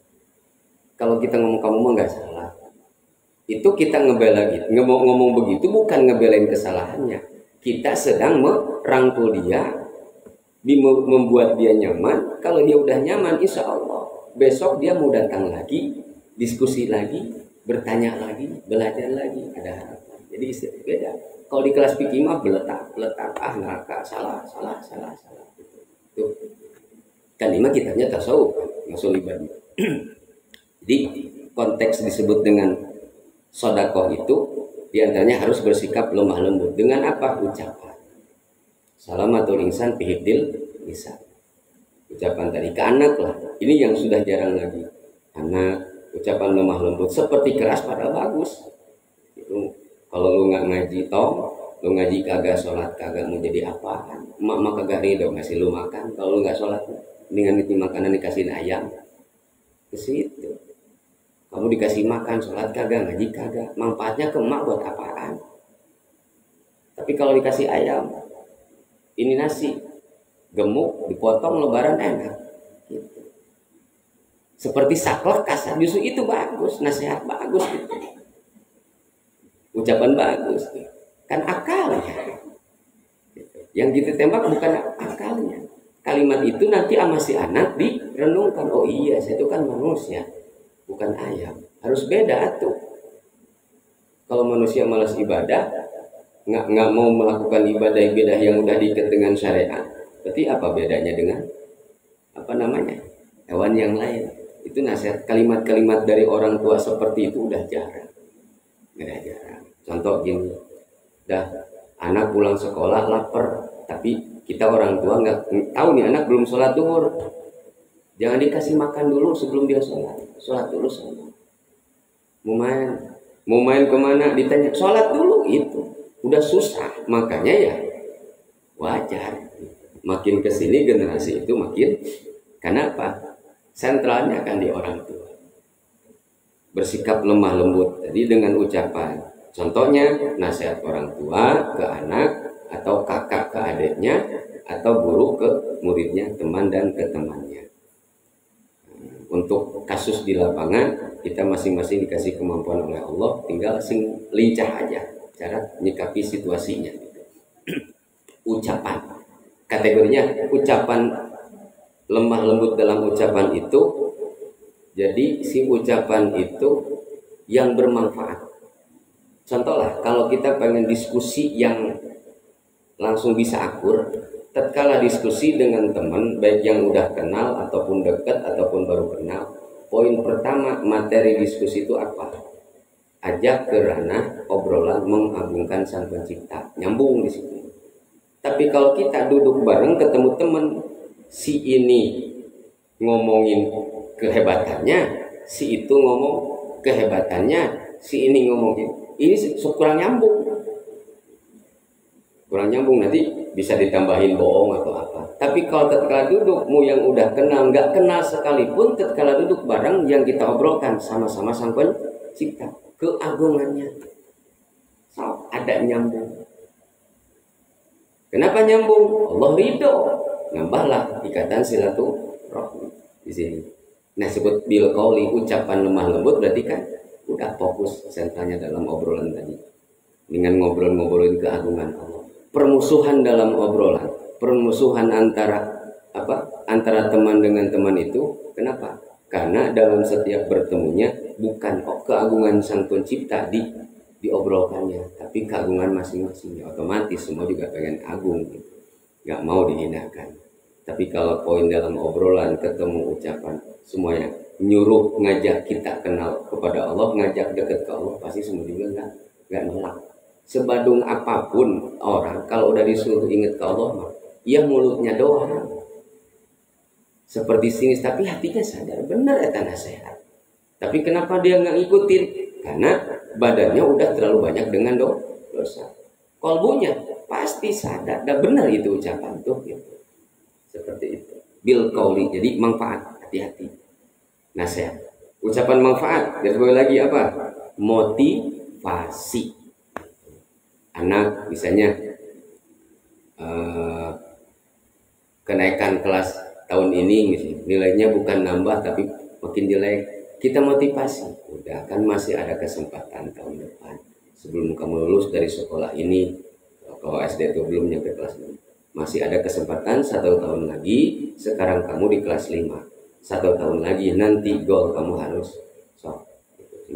Speaker 1: Kalau kita ngomong kamu mah nggak salah, itu kita ngebela gitu. Ngomong begitu bukan ngebelain kesalahannya. Kita sedang merangkul dia, membuat dia nyaman. Kalau dia udah nyaman, insya Allah besok dia mau datang lagi, diskusi lagi, bertanya lagi, belajar lagi, ada harapan. Jadi beda. Kalau di kelas fikih mah beletak, neraka, salah. Tuh. Kan ini mah kitabnya tasawuf, usul ibadah. Jadi konteks disebut dengan sodakoh itu diantaranya harus bersikap lemah lembut. Dengan apa? Ucapan. Salamatul insan bihibdil lisan. Ucapan tadi ke anak lah. Ini yang sudah jarang lagi. Anak, ucapan lemah lembut seperti keras padahal bagus. Itu kalau lu nggak ngaji lu ngaji kagak sholat kagak mau jadi apaan. Emak kagak ridho ngasih lu makan. Kalau lu nggak sholat, dengan itu makanan dikasihin ayam. Ke situ. Kamu dikasih makan, sholat kagak, ngaji kagak. Manfaatnya ke emak buat apaan? Tapi kalau dikasih ayam, ini nasi, gemuk, dipotong lebaran enak. Gitu. Seperti saklek kasar, justru itu bagus, nasihat bagus. Gitu. Ucapan bagus. Kan akalnya. Gitu. Yang kita tembak bukan akalnya. Kalimat itu nanti sama si anak direnungkan. Oh iya, saya itu kan manusia, bukan ayam. Harus beda tuh. Kalau manusia malas ibadah, nggak mau melakukan ibadah yang udah diikat dengan syariat, berarti apa bedanya dengan hewan yang lain? Itu nasihat, kalimat-kalimat dari orang tua seperti itu udah jarang. Contoh gini, anak pulang sekolah lapar, tapi kita orang tua nggak tahu nih anak belum sholat duhur. Jangan dikasih makan dulu sebelum dia sholat. Sholat dulu sholat. Mau main kemana? Ditanya sholat dulu, itu udah susah. Makanya ya wajar. Makin kesini generasi itu makin, kenapa? Sentralnya kan di orang tua. Bersikap lemah lembut. Jadi dengan ucapan. Contohnya nasihat orang tua ke anak, atau kakak ke adiknya, atau guru ke muridnya, teman dan ke temannya. Untuk kasus di lapangan, kita masing-masing dikasih kemampuan oleh Allah, tinggal lincah aja cara menyikapi situasinya. Ucapan, kategorinya ucapan lemah lembut dalam ucapan itu. Jadi si ucapan itu yang bermanfaat. Contoh lah, kalau kita pengen diskusi yang langsung bisa akur, tatkala diskusi dengan teman, baik yang udah kenal ataupun dekat ataupun baru kenal, poin pertama materi diskusi itu apa? Ajak ke ranah obrolan mengagungkan Sang Pencipta, nyambung di situ. Tapi kalau kita duduk bareng ketemu teman, si ini ngomongin kehebatannya, si itu ngomong kehebatannya, si ini ngomongin, ini kurang nyambung. Kurang nyambung, nanti bisa ditambahin bohong atau apa. Tapi kalau tatkala dudukmu yang udah kenal, nggak kenal sekalipun, tatkala duduk bareng yang kita obrolkan sama-sama Sang Pencipta, keagungannya, so, ada nyambung. Kenapa nyambung? Allah ridho, nambahlah ikatan silaturahmi di sini. Nah, sebut bil qauli, ucapan lemah lembut, berarti kan udah fokus sentralnya dalam obrolan tadi. Dengan ngobrolin keagungan Allah. Permusuhan dalam obrolan, permusuhan antara teman dengan teman itu, kenapa? Karena dalam setiap bertemunya bukan keagungan Sang Pencipta diobrolkannya, tapi keagungan masing-masing. Otomatis semua juga pengen agung, nggak mau dihinakan. Tapi kalau poin dalam obrolan, ketemu ucapan, semuanya nyuruh ngajak kita kenal kepada Allah, ngajak dekat ke Allah, pasti semua juga nggak nolak. Sebadung apapun orang, kalau udah disuruh ingat ke Allah, ia mulutnya doang seperti sini, tapi hatinya sadar benar eta nasihat. Tapi kenapa dia nggak ngikutin? karena badannya udah terlalu banyak dengan dosa. Kolbunya pasti sadar dan benar itu ucapan tuh gitu. Seperti itu. Bil qauli, jadi manfaat, hati-hati. Nasihat. Ucapan manfaat, dan lagi apa? Motivasi. Anak misalnya kenaikan kelas tahun ini misalnya, nilainya bukan nambah tapi makin jelek, kita motivasi, udah kan masih ada kesempatan tahun depan sebelum kamu lulus dari sekolah ini. Kalau SD itu belum nyampe kelas 6, masih ada kesempatan 1 tahun lagi. Sekarang kamu di kelas 5, 1 tahun lagi nanti goal kamu harus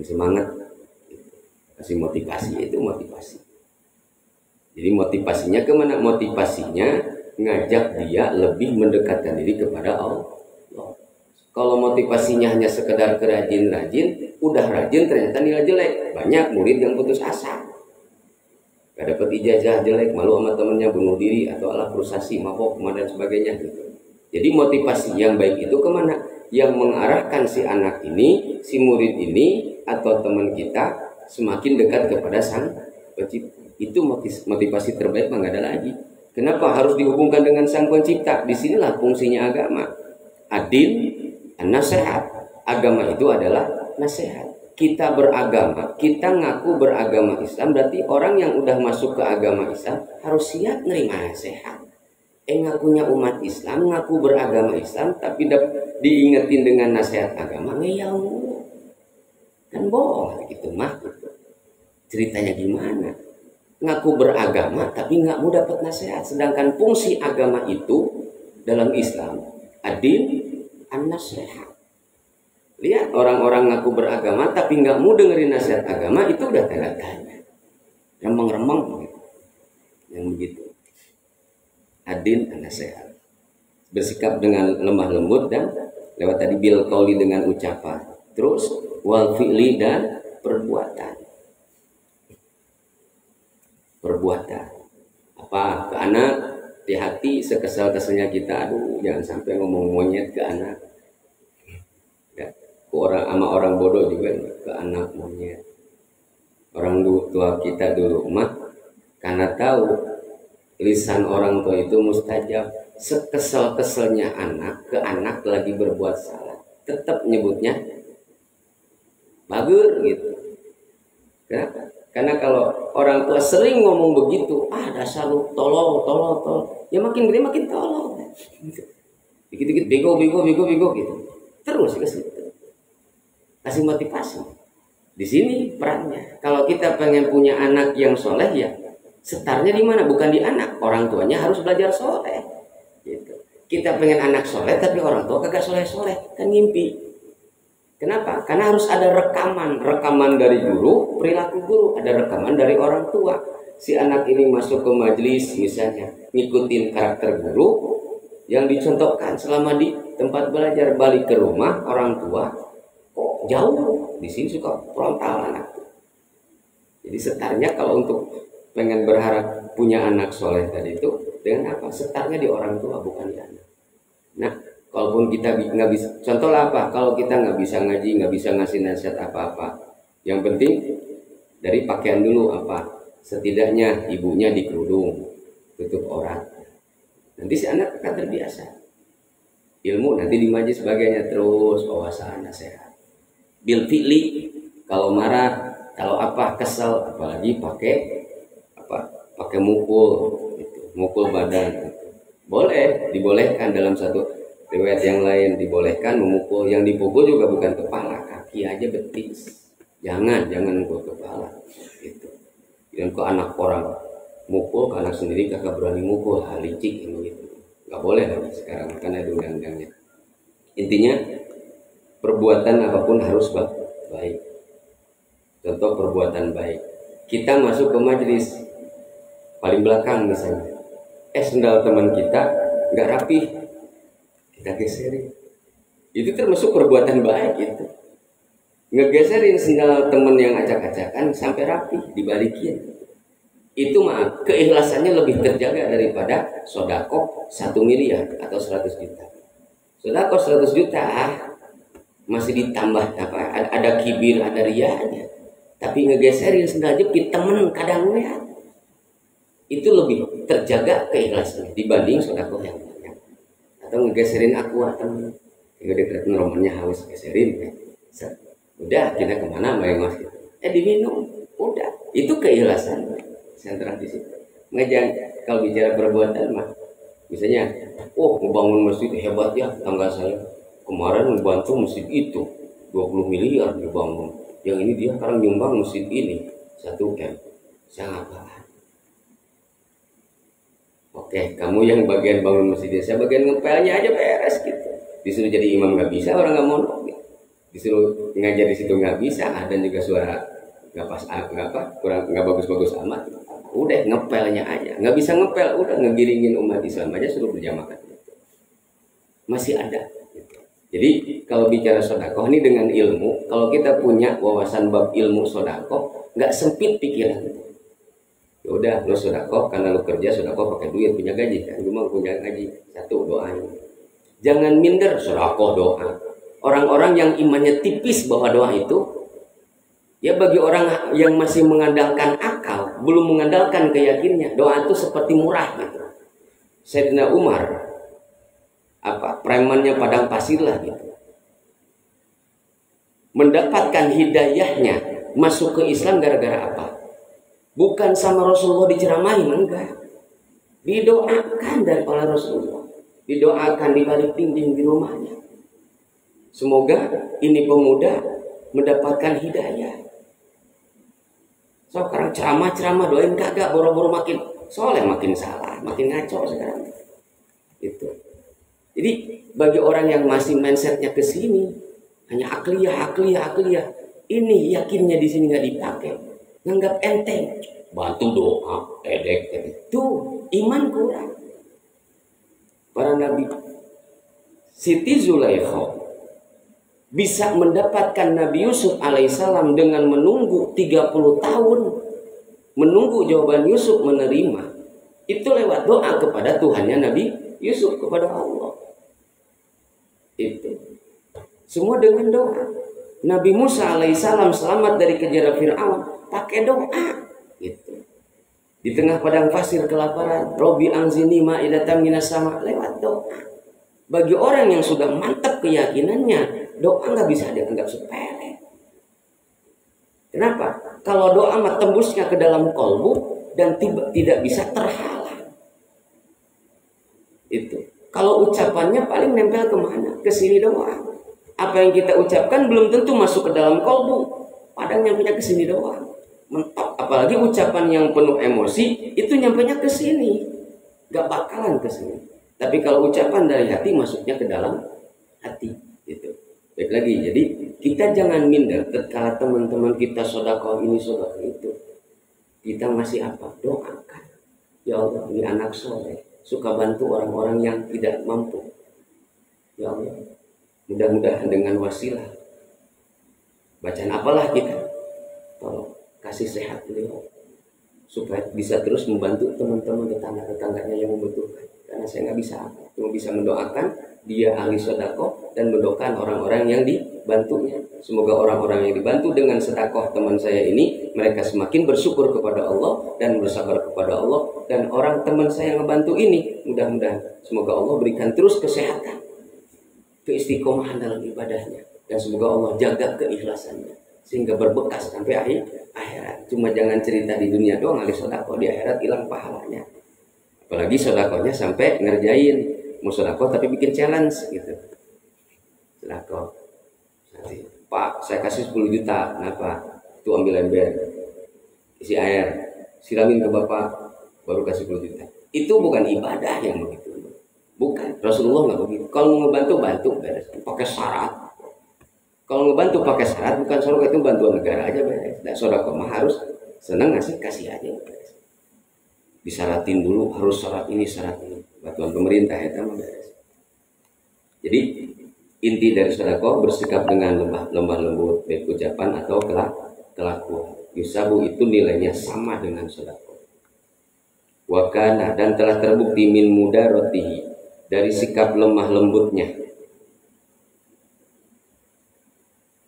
Speaker 1: semangat, kasih motivasi. Itu motivasi. Jadi motivasinya kemana? Motivasinya ngajak dia lebih mendekatkan diri kepada Allah. Kalau motivasinya hanya sekedar kerajin-rajin, udah rajin ternyata nilai jelek, banyak murid yang putus asa, gak dapat ijazah, jelek, malu sama temennya, bunuh diri atau alah frustasi, mabok, dan sebagainya gitu. Jadi motivasi yang baik itu kemana? Yang mengarahkan si anak ini, si murid ini atau teman kita semakin dekat kepada Sang Pencipta. Itu motivasi terbaik, nggak ada lagi. Kenapa harus dihubungkan dengan Sang Pencipta? Disinilah fungsinya agama. Adin, nasihat. Agama itu adalah nasihat. Kita beragama, kita ngaku beragama Islam, berarti orang yang udah masuk ke agama Islam harus siap nerima nasihat. Ngakunya umat Islam, ngaku beragama Islam, tapi diingetin dengan nasihat agama, ngeyel kan bohong gitu mah. Ceritanya gimana? Ngaku beragama tapi nggak mau dapat nasihat. Sedangkan fungsi agama itu dalam Islam adil an-nasihat. Lihat orang-orang ngaku beragama tapi nggak mau dengerin nasihat agama, itu udah tanda-tanda remeng-remeng gitu. Yang begitu. Adil an-nasihat. Bersikap dengan lemah lembut dan lewat tadi bil qauli dengan ucapan. Terus wal fi'li dan perbuatan. Apa ke anak, di hati sekesal-keselnya kita, aduh jangan sampai ngomong monyet ke anak ya, ke orang sama orang bodoh juga ke anak monyet. Orang tua kita dulu mah karena tahu lisan orang tua itu mustajab, sekesal-keselnya anak ke anak lagi berbuat salah tetap nyebutnya bagus gitu. Kenapa? Karena kalau orang tua sering ngomong begitu, dasar lu tolol, ya makin gede makin tolol. Dikit-dikit bego gitu. Terus ke situ. Kasih motivasi. Di sini perannya. Kalau kita pengen punya anak yang soleh, ya setarnya di mana? Bukan di anak. Orang tuanya harus belajar soleh. Gitu. Kita pengen anak soleh, tapi orang tua kagak soleh-soleh, kan ngimpi. Kenapa? Karena harus ada rekaman dari guru, perilaku guru, ada rekaman dari orang tua. Si anak ini masuk ke majelis misalnya, ngikutin karakter guru yang dicontohkan selama di tempat belajar, balik ke rumah orang tua kok jauh, di sini suka frontal anak. Jadi setarnya kalau untuk pengen berharap punya anak soleh tadi itu dengan apa? Setarnya di orang tua, bukan di anak. Nah, kalaupun kita nggak bisa, contoh apa? Kalau kita nggak bisa ngaji, nggak bisa ngasih nasihat apa-apa, yang penting dari pakaian dulu apa? Setidaknya ibunya dikerudung, tutup aurat. Nanti si anak akan terbiasa. Ilmu nanti di majlis sebagainya, terus wawasan nasihat. Bil fi'li, kalau marah, kalau apa kesel, apalagi pakai mukul, gitu. Mukul badan. Gitu. Boleh, dibolehkan dalam satu riwayat yang lain dibolehkan memukul. Yang dipukul juga bukan kepala, kaki aja, betis. Jangan mukul kepala. Gitu. Dan ke anak orang mukul, ke anak sendiri kakak berani mukul, licik gitu. Nggak boleh lagi sekarang karena ada undang-undangnya. Intinya perbuatan apapun harus baik. Contoh perbuatan baik. Kita masuk ke majelis paling belakang misalnya. Sendal teman kita nggak rapi, kita geserin. Itu termasuk perbuatan baik itu. Ngegeserin sendal temen yang acak-acakan sampai rapi, dibalikin. Itu mah keikhlasannya lebih terjaga daripada sodako 1 miliar atau 100 juta. Sodako 100 juta masih ditambah ada kibir, ada riaknya. tapi ngegeserin sendal jepit temen kadang lihat, itu lebih terjaga keikhlasannya dibanding sedekah yang banyak. Atau ngegeserin aqua temen, yang deketin romannya haus geserin ya. Udah kita kemana bayang gitu. Diminum, udah itu keikhlasan sentral di situ. Ngejang kalau bicara perbuatan mah, misalnya, ngebangun masjid hebat ya tetangga saya kemarin membantu masjid itu 20 miliar dibangun. Yang ini dia sekarang nyumbang masjid ini 1 M. Saya ngapain? Oke, kamu yang bagian bangun masjidnya, saya bagian ngepelnya aja beres gitu. Disuruh jadi imam nggak bisa, orang nggak mau gitu. Disuruh ngajar di situ nggak bisa, dan juga suara nggak pas, kurang nggak bagus-bagus amat. Udah ngepelnya aja, nggak bisa ngepel, udah ngegiringin umat Islam aja suruh berjamaah. Masih ada. Jadi kalau bicara sedekah ini dengan ilmu, kalau kita punya wawasan bab ilmu sedekah, nggak sempit pikiran. Ya udah, lo sedekah karena lo kerja sedekah pakai duit, punya gaji kan, cuma punya gaji satu doain. Jangan minder sedekah doa. Orang-orang yang imannya tipis bahwa doa itu, ya bagi orang yang masih mengandalkan akal, belum mengandalkan keyakinannya, doa itu seperti murah gitu. Sayyidina Umar, premannya padang pasir lah gitu, mendapatkan hidayahnya masuk ke Islam gara-gara apa? Bukan sama Rasulullah diceramain, enggak. Didoakan dari oleh Rasulullah, didoakan di balik dinding di rumahnya. Semoga ini pemuda mendapatkan hidayah. Sekarang ceramah doain kagak, boro-boro makin soleh makin salah, makin ngaco sekarang. Itu. Jadi bagi orang yang masih mindsetnya ke sini, hanya akliyah, ini yakinnya di sini nggak dipakai, nganggap enteng, bantu doa, itu iman kurang. Para nabi, Siti Zulaikha bisa mendapatkan Nabi Yusuf alaihissalam dengan menunggu 30 tahun, menunggu jawaban Yusuf menerima, itu lewat doa kepada Tuhannya Nabi Yusuf kepada Allah. Itu semua dengan doa. Nabi Musa alaihissalam selamat dari kejaran Fir'aun pakai doa. Gitu. Di tengah padang pasir kelaparan, Robi anzini ma'idatan minas sama, lewat doa. Bagi orang yang sudah mantap keyakinannya, doa nggak bisa dianggap sepele. Kenapa? Kalau doa tembusnya ke dalam kolbu dan tidak bisa terhalang. Itu. Kalau ucapannya paling nempel kemana? Ke sini doang. Apa yang kita ucapkan belum tentu masuk ke dalam kolbu, padahal nyampenya ke sini doang. Mentok. Apalagi ucapan yang penuh emosi itu nyampenya ke sini, gak bakalan ke sini. Tapi kalau ucapan dari hati masuknya ke dalam hati. Itu. Baik lagi. Jadi kita jangan minder ketika teman-teman kita sedekah ini sedekah itu. Kita masih apa? Doakan. Ya Allah, ini anak soleh, suka bantu orang-orang yang tidak mampu. Ya Allah, mudah-mudahan dengan wasilah bacaan apalah kita, tolong kasih sehat beliau supaya bisa terus membantu teman-teman tetangga-tetangganya yang membutuhkan. Karena saya nggak bisa apa, cuma bisa mendoakan dia ahli sedekah dan mendoakan orang-orang yang dibantunya. Semoga orang-orang yang dibantu dengan sedekah teman saya ini, mereka semakin bersyukur kepada Allah dan bersabar kepada Allah. Dan orang teman saya yang membantu ini, mudah-mudahan semoga Allah berikan terus kesehatan, keistiqomahan dalam ibadahnya, dan semoga Allah jaga keikhlasannya sehingga berbekas sampai akhirat. Cuma jangan cerita di dunia doang ahli sedekah, di akhirat hilang pahalanya. Apalagi sedekahnya sampai ngerjain mau sedekah tapi bikin challenge gitu. Sedekah, Pak, saya kasih 10 juta, kenapa? Itu ambil ember, isi air, siramin ke bapak, baru kasih 10 juta. Itu bukan ibadah yang begitu. Bukan, Rasulullah nggak begitu. Kalau mau ngebantu, bantu, beres. Pakai syarat. Kalau ngebantu pakai syarat, bukan sedekah itu bantuan negara aja beres. Dan sedekah mah harus senang ngasih, kasih aja beres. Disyaratin dulu, harus syarat ini. Bantuan pemerintah itu mah beres. Jadi inti dari sedekah bersikap dengan lemah lembut, baik ucapan atau kelakuan. Yusabu itu nilainya sama dengan sedekah. Wakana, dan telah terbukti min mudarotihi, dari sikap lemah lembutnya.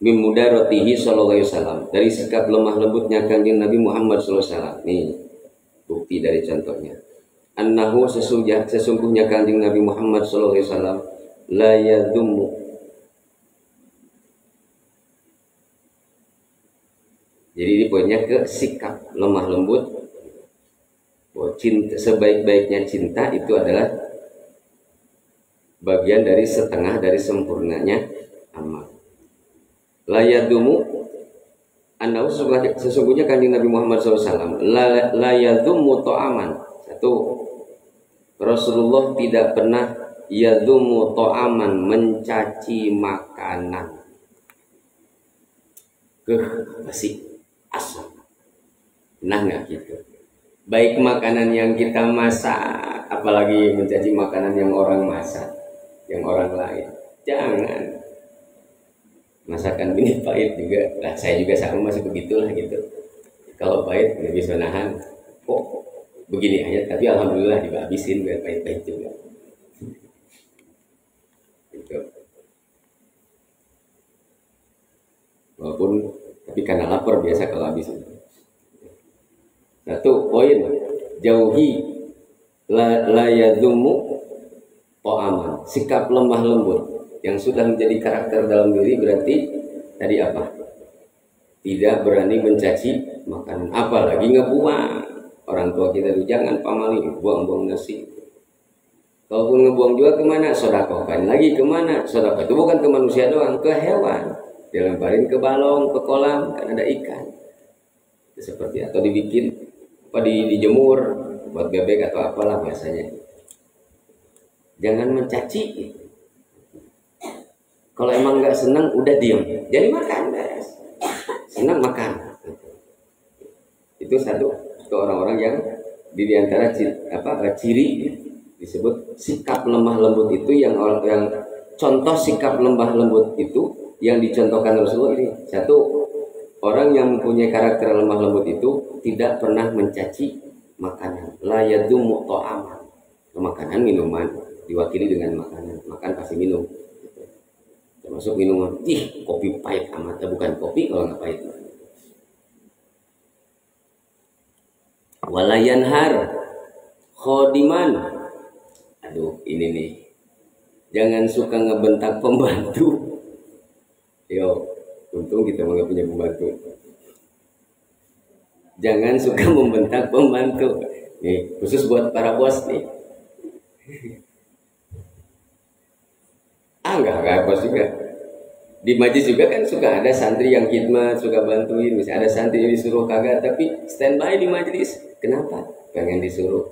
Speaker 1: min mudaratihi sallallahu alaihi wasallam, dari sikap lemah lembutnya Kanjeng Nabi Muhammad sallallahu alaihi wasallam. Nih bukti dari contohnya. Annahu sesungguhnya Kanjeng Nabi Muhammad sallallahu alaihi wasallam la yadhummu, jadi ini poinnya ke sikap lemah lembut. Bahwa cinta, sebaik-baiknya cinta itu adalah bagian dari setengah dari sempurnanya amal. La yadumu, annahu sesungguhnya Kanjeng Nabi Muhammad SAW la yadumu to'aman. Satu, Rasulullah tidak pernah yadumu to'aman, mencaci makanan. Apa sih? Asal. Nah nggak gitu. Baik makanan yang kita masak, apalagi mencaci makanan yang orang masak, yang orang lain. Jangan. Masakan ini pahit juga. Nah, saya juga sama masih begitulah gitu. Kalau pahit nggak bisa nahan. Kok begini aja, tapi alhamdulillah juga habisin biar pahit-pahit juga. Gitu. Walaupun tapi karena lapar biasa kalau habis. Satu poin, jauhi la yadzumu to'aman, sikap lemah lembut yang sudah menjadi karakter dalam diri. Berarti tadi apa? Tidak berani mencaci makanan, apalagi ngebuang. Orang tua kita itu jangan pamali buang-buang nasi. Kalaupun ngebuang juga kemana? Sodakohkan lagi kemana? Sodakoh itu bukan ke manusia doang, ke hewan. Dilemparin ke balong, ke kolam, kan ada ikan. Itu seperti atau dibikin apa dijemur buat bebek atau apalah biasanya. Jangan mencaci. Kalau emang nggak senang udah diem, jadi makan beres. Senang makan. Itu satu ke orang-orang yang di antara ciri disebut sikap lemah lembut itu yang contoh sikap lemah lembut itu yang dicontohkan Rasulullah ini. Satu, orang yang mempunyai karakter lemah lembut itu tidak pernah mencaci makanan. La yadumu to'aman. Makanan, minuman diwakili dengan makanan. Makan pasti minum. Termasuk minuman. Kopi pahit amat. Bukan kopi kalau nggak pahit. Walayanhar khodiman. Aduh, ini nih. Jangan suka ngebentak pembantu. Yo, untung kita nggak punya pembantu. Jangan suka membentak pembantu. Nih, khusus buat para bos nih. Enggak bos juga. Di majlis juga kan suka ada santri yang khidmat, suka bantuin. Misalnya ada santri yang disuruh kagak, tapi standby di majlis. Kenapa? Pengen disuruh.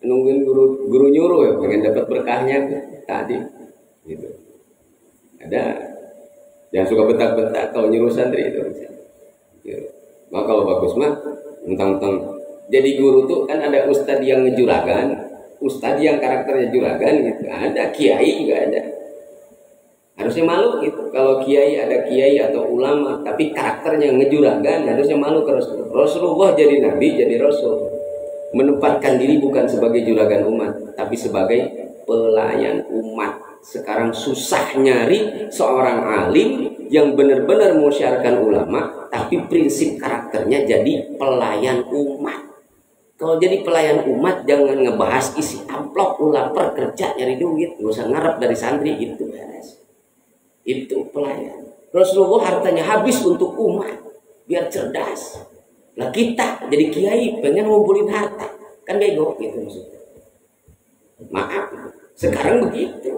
Speaker 1: Nungguin guru nyuruh ya, pengen dapat berkahnya tadi. Gitu. Ada. Jangan suka bentak-bentak kalau nyuruh santri itu. Gitu. Maka kalau bagus mah, mentang-mentang jadi guru tuh kan ada ustadz yang ngejuragan, ustadz yang karakternya juragan gitu. Ada kiai juga ada. Harusnya malu gitu. Kalau kiai ada kiai atau ulama, tapi karakternya ngejuragan, harusnya malu ke Rasulullah. Rasulullah jadi nabi, jadi rasul. Menempatkan diri bukan sebagai juragan umat, tapi sebagai pelayan umat. Sekarang susah nyari seorang alim yang benar-benar menyiarkan ulama, tapi prinsip karakternya jadi pelayan umat. Kalau jadi pelayan umat, jangan ngebahas isi amplop, lapar kerja nyari duit, nggak usah ngarep dari santri gitu. Itu pelayan. Rasulullah hartanya habis untuk umat, biar cerdas. Lah kita jadi kiai pengen ngumpulin harta, kan bego gitu maksudnya. Maaf, sekarang begitu.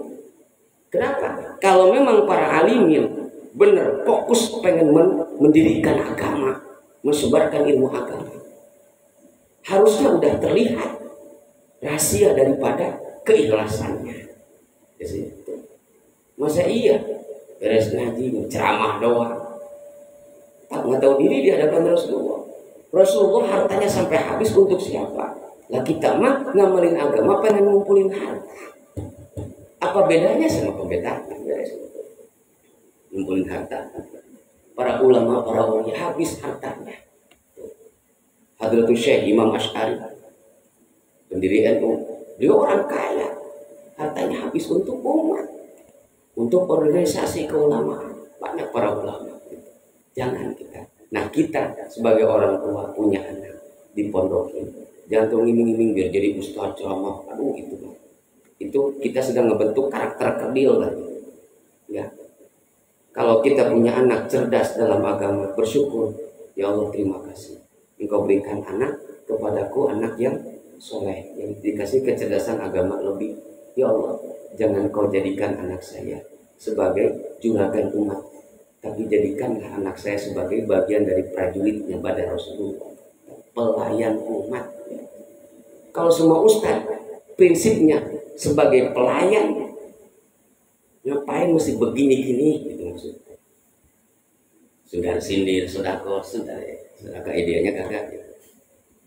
Speaker 1: Kenapa? Kalau memang para alimin benar fokus pengen mendirikan agama, menyebarkan ilmu agama, harusnya udah terlihat rahasia daripada keikhlasannya. Itu. Masa iya beres ngaji ceramah doang, tak nggak tahu diri di hadapan Rasulullah. Rasulullah hartanya sampai habis untuk siapa? Lah kita mah ngamalin agama pengen ngumpulin harta. Apa bedanya sama pembetaan? Ngumpulin harta. Para ulama, para wali habis hartanya. Hadratul Syekh Imam Asy'ari, pendiri NU, dia orang kaya. Hartanya habis untuk umat, untuk organisasi keulamaan. banyak para ulama. Jangan kita. Nah kita sebagai orang tua punya anak dipondokin, jangan tuh ngiming-ngiming biar jadi ustaz ceramah. Aduh itu kita sedang ngebentuk karakter kerdil lagi. Ya. Kalau kita punya anak cerdas dalam agama, bersyukur, ya Allah terima kasih. Engkau berikan anak kepadaku, anak yang soleh, yang dikasih kecerdasan agama lebih. Ya Allah, jangan kau jadikan anak saya sebagai juragan umat, tapi jadikanlah anak saya sebagai bagian dari prajuritnya pada Rasulullah, pelayan umat. Kalau semua ustaz prinsipnya sebagai pelayan, ngapain mesti begini-gini gitu maksudnya. Sudah sindir, sodako, sudah idenya kagak gitu.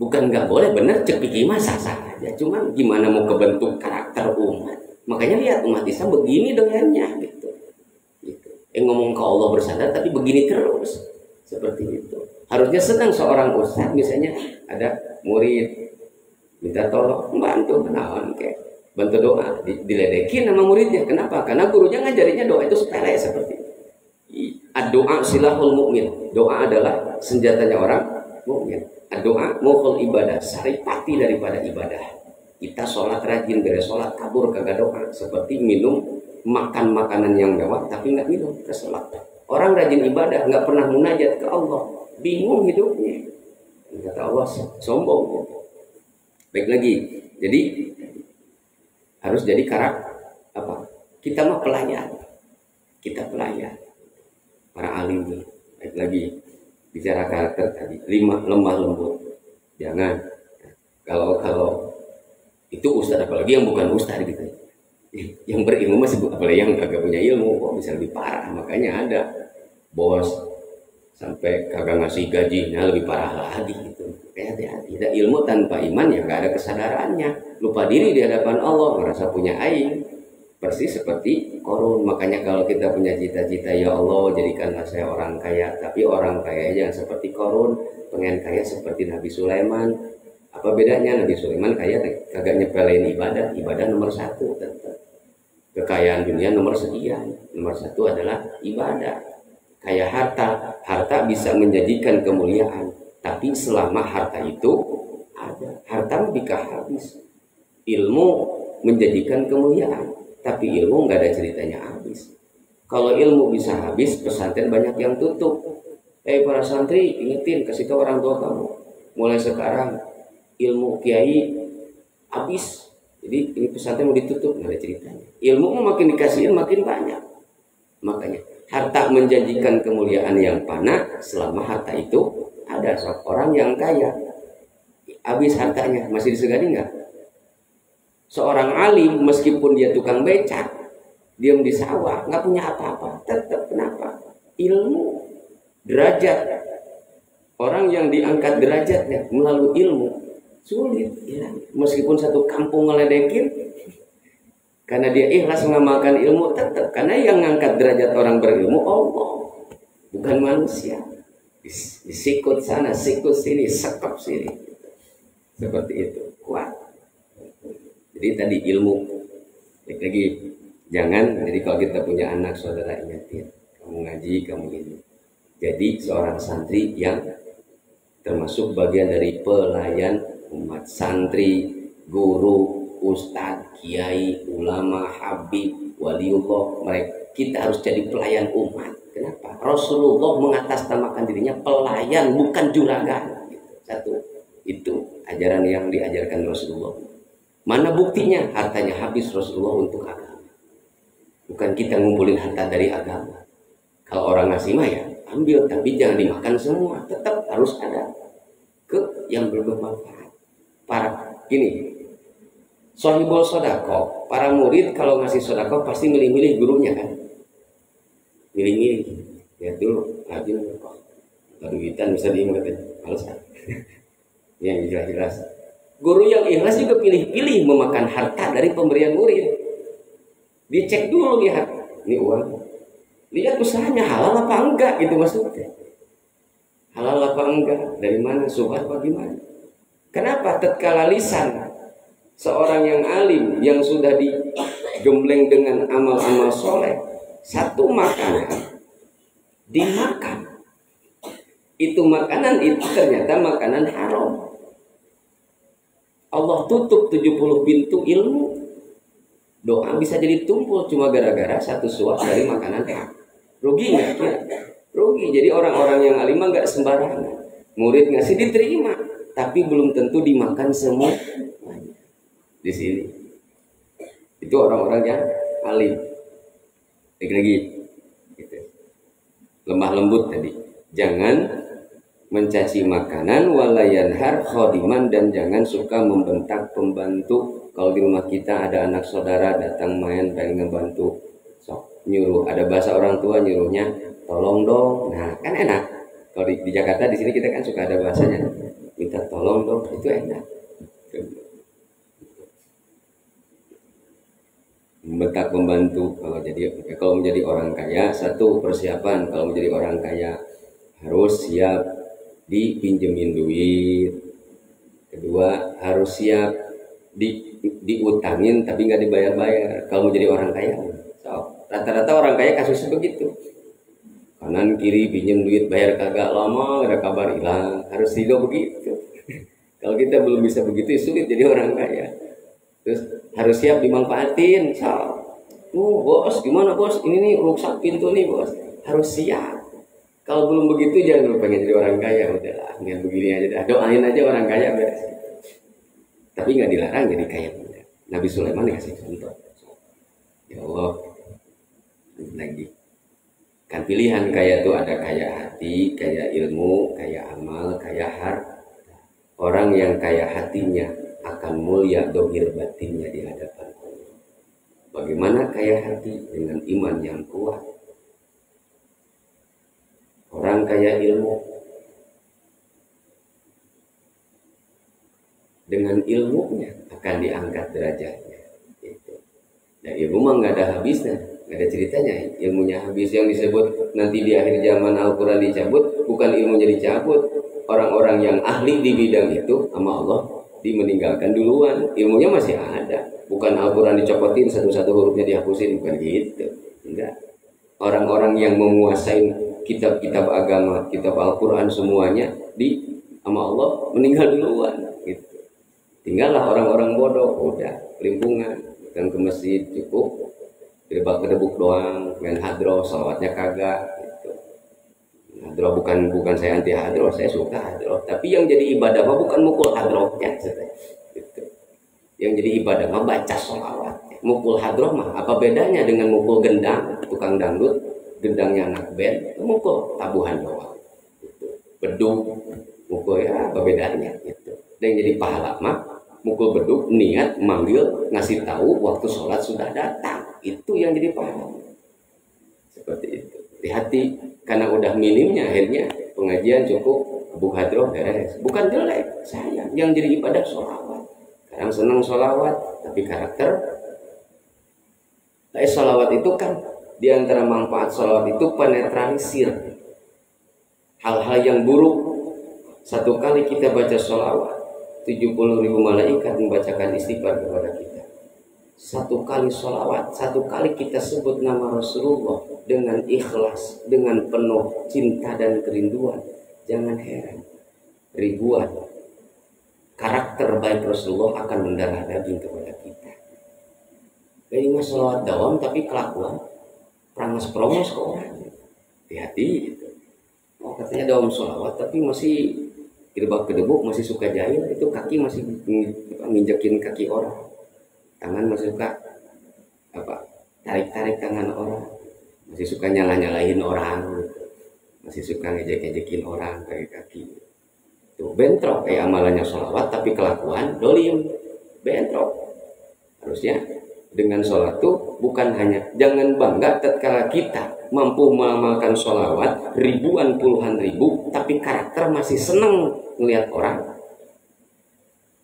Speaker 1: Bukan nggak boleh, bener cek pikir mah sah-sah aja. Cuman gimana mau kebentuk karakter umat. Makanya lihat umat Islam begini doyannya gitu. Ngomong ke Allah bersandar tapi begini terus. Seperti itu. Harusnya senang seorang ustaz misalnya ada murid minta tolong bantu kenalan kayak bantu doa, diledekin sama muridnya. Kenapa? Karena gurunya ngajarinya doa itu sepele seperti itu. Doa silahul mukmin. Doa adalah senjatanya orang mukmin. Doa mukhul ibadah, saripati daripada ibadah. Kita sholat rajin, beres sholat kabur kagak doa. Seperti minum, makan makanan yang mewah tapi nggak minum ke sholat. Orang rajin ibadah nggak pernah munajat ke Allah, bingung hidupnya. Kata Allah sombong. Baik lagi, jadi harus jadi apa? Kita mah pelayan, kita pelayan. Para alim nih, baik lagi bicara karakter tadi, lemah lembut. Jangan. Kalau itu ustaz, apalagi yang bukan ustaz gitu. Yang berilmu masih apalagi yang kagak punya ilmu kok bisa lebih parah. Makanya ada bos sampai kagak ngasih gajinya lebih parah lagi gitu. Hati-hati. Tidak ilmu tanpa iman ya nggak ada kesadarannya. Lupa diri di hadapan Allah, merasa punya aib. Persis seperti Qarun. Makanya kalau kita punya cita-cita, ya Allah jadikanlah saya orang kaya. Tapi orang kaya jangan seperti Qarun, pengen kaya seperti Nabi Sulaiman. Apa bedanya? Nabi Sulaiman kaya kagak nyepelein ibadah nomor 1 tetap. Kekayaan dunia nomor sekian. Nomor 1 adalah ibadah. Kayak harta bisa menjadikan kemuliaan. Tapi selama harta itu ada, harta bisa habis. Ilmu menjadikan kemuliaan, tapi ilmu nggak ada ceritanya habis. Kalau ilmu bisa habis, pesantren banyak yang tutup. Para santri, ingetin, kasih tahu orang tua kamu, mulai sekarang ilmu kiai habis. Jadi ini pesantren mau ditutup, nggak ada ceritanya. Ilmu makin dikasihin makin banyak. Makanya harta menjanjikan kemuliaan yang fana selama harta itu ada. Seorang yang kaya habis hartanya masih disegani nggak? Seorang alim meskipun dia tukang becak, diam di sawah, nggak punya apa-apa, tetap kenapa? Ilmu, derajat. Orang yang diangkat derajatnya melalui ilmu sulit ya. Meskipun satu kampung ngeledekin, karena dia ikhlas mengamalkan ilmu, tetap karena yang ngangkat derajat orang berilmu Allah, bukan manusia. Disikut sana, sikut sini, sekap sini, seperti itu. Kuat. Jadi tadi ilmu. Lagi jangan. Jadi kalau kita punya anak, saudara ingatin, kamu ngaji, kamu ini. Jadi seorang santri yang termasuk bagian dari pelayan umat. Santri, guru, ustadz, kiai, ulama, habib, waliullah, mereka kita harus jadi pelayan umat. Kenapa? Rasulullah mengatasnamakan dirinya pelayan, bukan juragan. Satu, itu ajaran yang diajarkan Rasulullah. Mana buktinya? Hartanya habis Rasulullah untuk agama. Bukan kita ngumpulin harta dari agama. Kalau orang ngasih mah ya ambil, tapi jangan dimakan semua. Tetap harus ada ke yang bermanfaat. Para gini, sohibul sodako, para murid kalau ngasih sodako pasti milih-milih gurunya kan. Milih-milih. Lihat dulu, rajin kok. Duitan bisa diingetin, males kan. Yang jelas-jelas. Guru yang ikhlas juga pilih-pilih memakan harta dari pemberian murid. Dicek dulu, lihat ini uang, lihat usahanya halal apa enggak, gitu maksudnya. Halal apa enggak, dari mana, subhat apa gimana. Kenapa? Tatkala lisan seorang yang alim yang sudah digembleng dengan amal-amal soleh, satu makanan dimakan. Itu makanan itu ternyata makanan haram. Allah tutup 70 pintu ilmu. Doa bisa jadi tumpul cuma gara-gara satu suap dari makanan haram. Rugi nggak? Ya? Rugi. Jadi orang-orang yang alim nggak sembarangan. Murid ngasih diterima, tapi belum tentu dimakan semua. Di sini itu orang-orang yang alim. Lagi gitu. Lemah lembut tadi. Jangan mencaci makanan, walayanhar khodiman, dan jangan suka membentak pembantu. Kalau di rumah kita ada anak saudara datang main pengen ngebantu, sok nyuruh. Ada bahasa orang tua nyuruhnya, tolong dong. Nah kan enak. Kalau di Jakarta di sini kita kan suka ada bahasanya, minta tolong dong, itu enak. Membentak pembantu. Kalau menjadi orang kaya, satu persiapan. Kalau menjadi orang kaya harus siap dipinjemin duit. Kedua harus siap diutangin tapi nggak dibayar-bayar. Kalau menjadi orang kaya, rata-rata orang kaya kasusnya begitu. Kanan kiri pinjem duit, bayar kagak, lama ada kabar hilang. Harus ridho begitu. Kalau kita belum bisa begitu, sulit jadi orang kaya. Terus harus siap dimanfaatin. Bos, gimana bos? Ini nih rusak pintu nih bos. Harus siap. Kalau belum begitu jangan lu pengen jadi orang kaya. Udahlah, nggak begini aja. Doain aja orang kaya beres. Tapi nggak dilarang jadi kaya bener. Nabi Sulaiman dikasih contoh. Ya Allah, lagi. Kan pilihan kaya itu ada kaya hati, kaya ilmu, kaya amal, kaya harta. Orang yang kaya hatinya akan mulia dohir batinnya di hadapan Allah. Bagaimana kaya hati? Dengan iman yang kuat. Orang kaya ilmu, dengan ilmunya akan diangkat derajatnya. Gitu. Dan ilmu mah nggak ada habisnya, nggak ada ceritanya. Ilmunya habis, yang disebut nanti di akhir zaman Al-Quran dicabut, bukan ilmunya dicabut. Orang-orang yang ahli di bidang itu sama Allah dimeninggalkan duluan, ilmunya masih ada. Bukan Al-Quran dicopotin satu-satu hurufnya dihapusin, bukan gitu. Enggak. Orang-orang yang menguasai kitab-kitab agama, kitab Al-Quran semuanya sama Allah meninggal duluan. Gitu. Tinggallah orang-orang bodoh, udah kelimpungan, kan ke masjid cukup, kedebak-kedebuk doang, main hadroh, salawatnya kagak. Hadroh bukan saya anti hadroh, saya suka hadroh. Tapi yang jadi ibadah mah bukan mukul hadrohnya, gitu. Yang jadi ibadah mah baca sholawat. Mukul hadroh mah apa bedanya dengan mukul gendang, tukang dangdut, gendangnya anak band, mukul tabuhan doang. Gitu. Beduk, mukul ya apa bedanya? Gitu. Dan yang jadi pahala mah mukul beduk, niat manggil, ngasih tahu waktu sholat sudah datang. Itu yang jadi pahala. Seperti itu. Hati-hati. Karena udah minimnya akhirnya pengajian cukup buk hadroh beres. Bukan jelek, sayang. Yang jadi ibadah sholawat. Kadang senang sholawat, tapi karakter. Tapi sholawat itu kan diantara manfaat sholawat itu penetralisir hal-hal yang buruk. Satu kali kita baca sholawat, 70.000 malaikat membacakan istighfar kepada kita. Satu kali sholawat, satu kali kita sebut nama Rasulullah dengan ikhlas, dengan penuh cinta dan kerinduan. Jangan heran, ribuan karakter baik Rasulullah akan mendarah daging kepada kita. Jadi mah sholawat dawam tapi kelakuan prangos-prongos ke orang. Hati-hati gitu. Oh katanya dawam sholawat tapi masih kedebak-kedebuk, masih suka jahil, itu kaki masih nginjekin kaki orang. Tangan masih suka tarik-tarik tangan orang, masih suka nyalah-nyalahin orang, masih suka ngejek-ngejekin orang pakai kaki. Tuh bentrok kayak amalannya sholawat tapi kelakuan dolim, bentrok. Harusnya dengan sholat tuh bukan hanya, jangan bangga tatkala kita mampu mengamalkan sholawat ribuan puluhan ribu tapi karakter masih seneng ngelihat orang.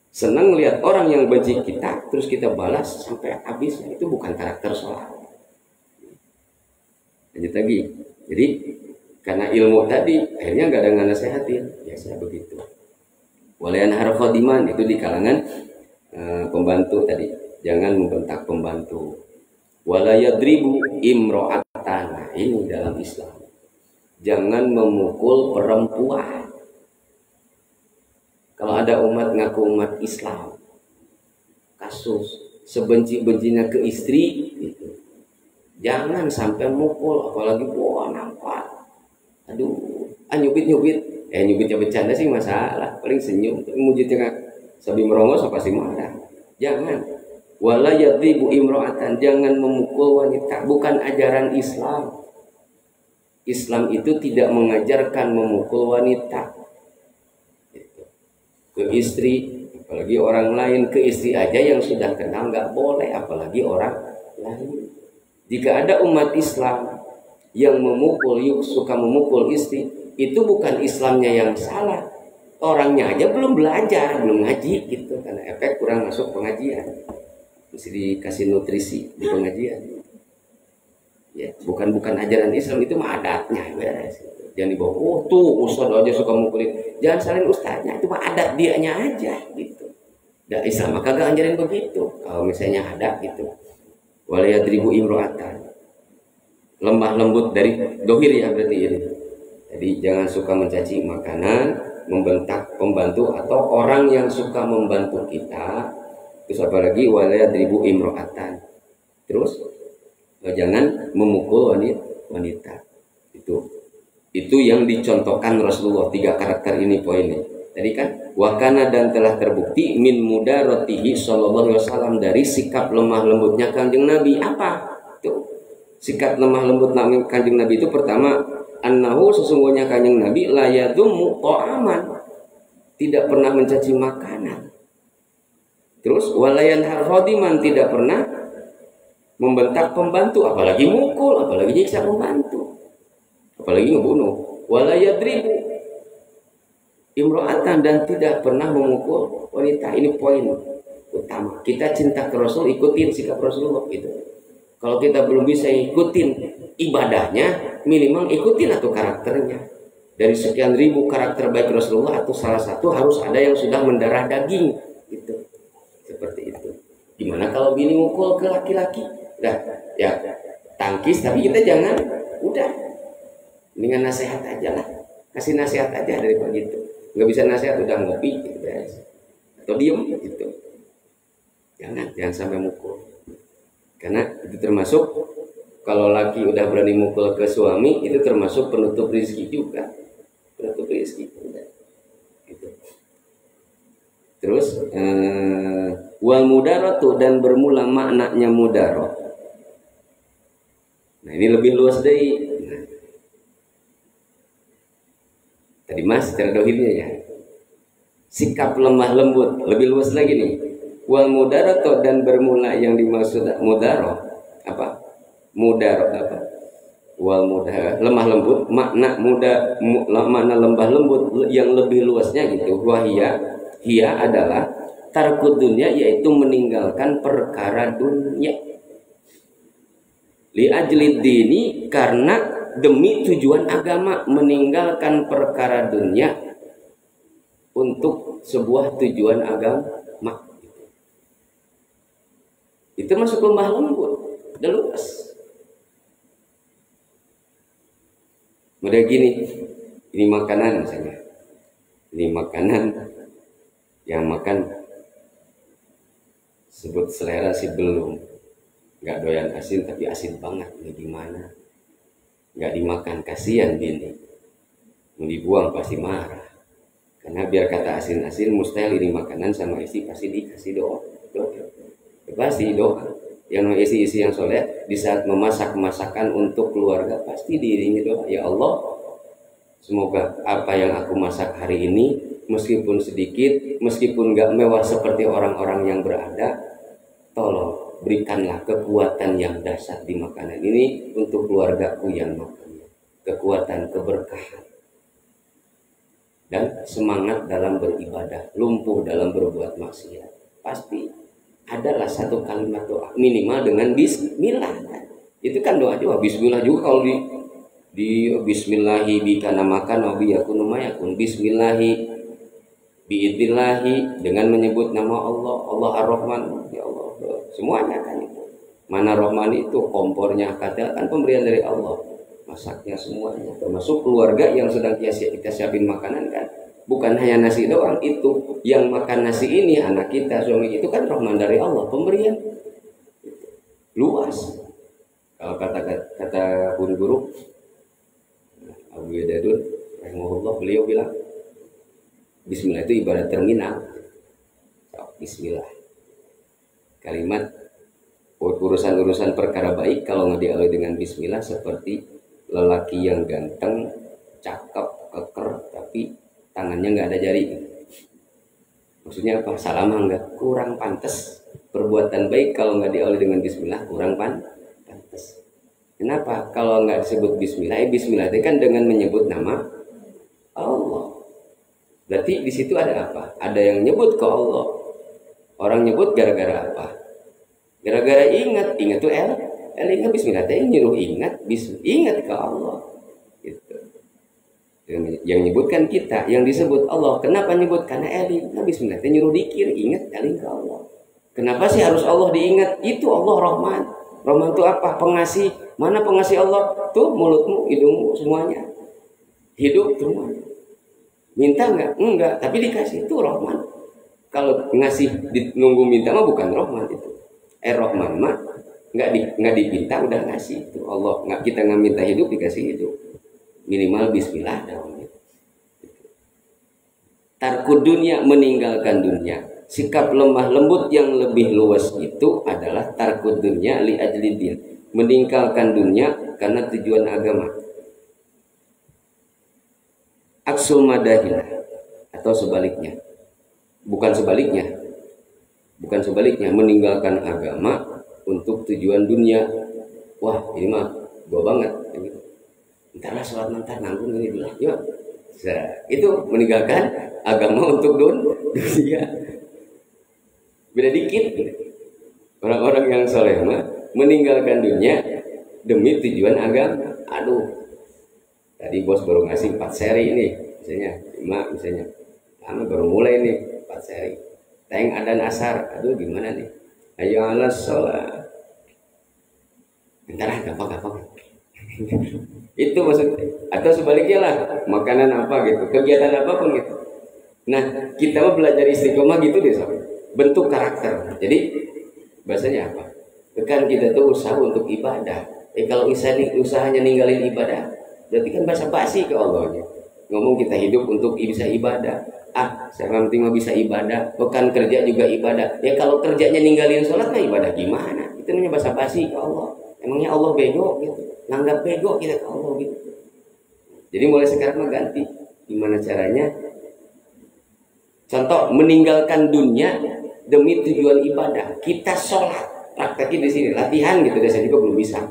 Speaker 1: Senang lihat orang yang benci kita, terus kita balas sampai habis. Itu bukan karakter sholat. Lanjut lagi. Jadi karena ilmu tadi, akhirnya nggak ada yang nasehatin. Ya saya begitu. Walayan harfadiman itu di kalangan pembantu tadi. Jangan membentak pembantu. Walayadribu imro'atan. Nah, ini dalam Islam. jangan memukul perempuan. Kalau ada umat ngaku umat Islam, kasus sebenci-bencinya ke istri gitu, jangan sampai mukul, apalagi wah nampak, aduh, nyubit-nyubit, nyubitnya bercanda sih masalah, paling senyum, tapi mujudnya sambil merongos pasti marah. Jangan. Wala yadribu imra'atan, jangan memukul wanita, bukan ajaran Islam. Islam itu tidak mengajarkan memukul wanita. Ke istri, apalagi orang lain, ke istri aja yang sudah kenal nggak boleh, apalagi orang lain. Jika ada umat Islam yang suka memukul istri, itu bukan Islamnya yang salah, orangnya aja belum belajar, belum ngaji gitu, karena efek kurang masuk pengajian, mesti dikasih nutrisi di pengajian. Ya, bukan ajaran Islam, itu mah adatnya, beres. Jangan dibawa, oh tuh ustaz aja suka mukulin, jangan salin ustaznya, itu mah adat dianya aja gitu. Dan Islam mah kagak ngajarin begitu. Kalau misalnya ada gitu, walayadribu imro'atan, lemah lembut dari dohir ya berarti ini. Jadi jangan suka mencaci makanan, membentak pembantu atau orang yang suka membantu kita. Terus apalagi walayadribu imro'atan, terus jangan memukul wanita. Itu yang dicontohkan Rasulullah, 3 karakter ini poinnya. Tadi kan wakana, dan telah terbukti min mudaratihi sallallahu alaihi wasallam, dari sikap lemah lembutnya Kanjeng Nabi. Apa? Tuh. Sikap lemah lembut Kanjeng Nabi itu pertama, annahu, sesungguhnya Kanjeng Nabi la yadummu ta'aman, tidak pernah mencaci makanan. Terus walayan harhodiman, tidak pernah membentak pembantu, apalagi mukul, apalagi nyiksa pembantu, apalagi ngebunuh. Walayadribu imro'atan, dan tidak pernah memukul wanita. Ini poin utama. Kita cinta ke Rasul, ikutin sikap Rasulullah gitu. Kalau kita belum bisa ikutin ibadahnya, minimal ikutin atau karakternya. Dari sekian ribu karakter baik Rasulullah, atau salah satu harus ada yang sudah mendarah daging gitu. Seperti itu. Gimana kalau bini mukul ke laki-laki? Udah, ya tangkis, tapi kita jangan, udah, dengan nasihat aja lah, kasih nasihat aja daripada gitu. Nggak bisa nasihat, udah ngopi gitu guys, atau diem gitu. Jangan sampai mukul, karena itu termasuk, kalau laki udah berani mukul ke suami, itu termasuk penutup rezeki juga, penutup rezeki gitu. Terus wal mudaratu, dan bermula maknanya mudarat. Nah ini lebih luas dari tadi mas, cara dohirnya ya. Sikap lemah lembut, lebih luas lagi nih. Wal mudaratu, dan bermula yang dimaksud mudarat apa? Mudarat apa? Wal mudarat, lemah lembut, makna makna lemah lembut yang lebih luasnya gitu. Hiya adalah tarkud dunya, yaitu meninggalkan perkara dunia. Li ajlid dini, karena demi tujuan agama, meninggalkan perkara dunia untuk sebuah tujuan agama. Itu masuk lemah lembut, udah luas. Udah gini, ini makanan misalnya, ini makanan yang makan sebut selera sih belum, nggak doyan asin tapi asin banget, ini gimana? Nggak dimakan, kasihan bini, mau dibuang pasti marah, karena biar kata asin-asin mustahil ini makanan sama isi, pasti dikasih doa. Pasti doa. Yang isi yang soleh di saat memasak masakan untuk keluarga, pasti diiringi doa, ya Allah, semoga apa yang aku masak hari ini, meskipun sedikit, meskipun gak mewah seperti orang-orang yang berada, tolong berikanlah kekuatan yang dahsyat di makanan ini untuk keluargaku yang makannya, kekuatan, keberkahan, dan semangat dalam beribadah, lumpuh dalam berbuat maksiat. Pasti adalah satu kalimat doa, minimal dengan bismillah. Itu kan doa juga, bismillah juga. Kalau di bismillahi bikana makan wabi yakunu mayakun, bismillahi biidnillahi, dengan menyebut nama Allah, Allah Ar-Rahman, ya Allah, semuanya kan itu. Mana Rahman itu kompornya, kata kan pemberian dari Allah. masaknya semuanya, termasuk keluarga yang sedang kita siapin makanan kan. Bukan hanya nasi doang, itu yang makan nasi ini anak kita, suami itu kan rahman dari Allah, pemberian luas. Kalau kata guru Abu Yadadun rahimahullah, beliau bilang Bismillah itu ibarat terminal. Bismillah, kalimat urusan-urusan perkara baik kalau nggak diawali dengan Bismillah seperti lelaki yang ganteng, cakep, keker, tapi tangannya nggak ada jari. Maksudnya apa? Salamah nggak, kurang pantas. Perbuatan baik kalau nggak diawali dengan Bismillah kurang pantas. Kenapa? Kalau nggak disebut Bismillah, Bismillah itu kan dengan menyebut nama Allah. Berarti di situ ada apa? Ada yang nyebut ke Allah. Orang nyebut gara-gara apa? Gara-gara ingat tuh ingat Bismillah teh nyuruh ingat ke Allah. Gitu. Yang nyebutkan kita, yang disebut Allah. Kenapa nyebut? Karena Bismillah teh nyuruh dikir, ingat ke Allah. Kenapa sih harus Allah diingat? Itu Allah Rahman. Rahman itu apa? Pengasih. Mana pengasih Allah? Tuh mulutmu, hidungmu, semuanya. Hidup semuanya. Minta enggak? Enggak, tapi dikasih. Itu Rahman. Kalau ngasih nunggu minta mah bukan Rahman itu. Rahman mah nggak dipinta udah ngasih itu Allah. Kita nggak minta hidup dikasih hidup. Minimal Bismillah dong. Tarkud dunia, meninggalkan dunia. Sikap lemah lembut yang lebih luas itu adalah tarkud dunia li ajli din, meninggalkan dunia karena tujuan agama. Aksul madahilah, atau sebaliknya. Bukan sebaliknya, meninggalkan agama untuk tujuan dunia. Wah, ini mah gua banget gitu. Entarlah sholat nanti nanggung ini dulu. Yuk. Itu meninggalkan agama untuk dunia. Beda dikit. Orang-orang yang soleh mah meninggalkan dunia demi tujuan agama. Aduh, tadi bos baru ngasih 4 seri ini, misalnya 5 misalnya. Kami baru mulai nih 4 seri. Teng adan asar, aduh gimana nih? Ayo ala sholat. Entar gampang. Itu maksudnya. Atau sebaliknya lah, makanan apa gitu, kegiatan apapun gitu. Nah, kita mau belajar istiqomah gitu deh sob. Bentuk karakter. Jadi bahasanya apa? Kan kita tuh usaha untuk ibadah. Kalau usahanya ninggalin ibadah, berarti kan basa-basi ke Allahnya. Ngomong kita hidup untuk bisa ibadah. Saya penting mah bisa ibadah, bukan kerja juga ibadah. Ya kalau kerjanya ninggalin sholat mah ibadah gimana? Itu namanya basa-basi ke Allah. Emangnya Allah bego gitu? Nanggap bego kita ke Allah gitu. Jadi mulai sekarang mah ganti. Gimana caranya? Contoh, meninggalkan dunia demi tujuan ibadah. Kita sholat, prakteknya di sini, latihan gitu. Saya juga belum bisa.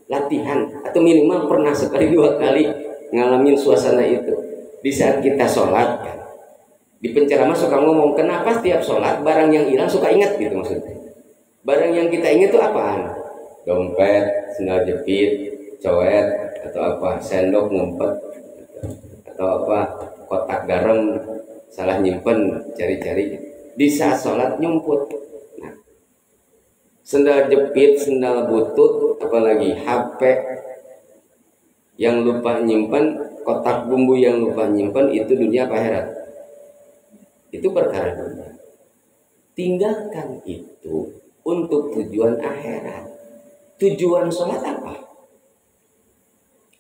Speaker 1: Latihan atau minimal pernah sekali 2 kali ngalamin suasana itu. Di saat kita sholat, kan, di penceramah suka ngomong, kenapa setiap sholat barang yang hilang suka ingat gitu maksudnya. Barang yang kita ingat itu apaan? Dompet, sendal jepit, coet, atau apa, sendok ngumpet, atau apa, kotak garam salah nyimpen, cari-cari. Di saat sholat nyumput. Nah, sendal jepit, sendal butut, apalagi HP yang lupa nyimpen, kotak bumbu yang lupa nyimpen, itu dunia apa akhirat? Itu perkara dunia. Tinggalkan itu untuk tujuan akhirat. Tujuan sholat apa?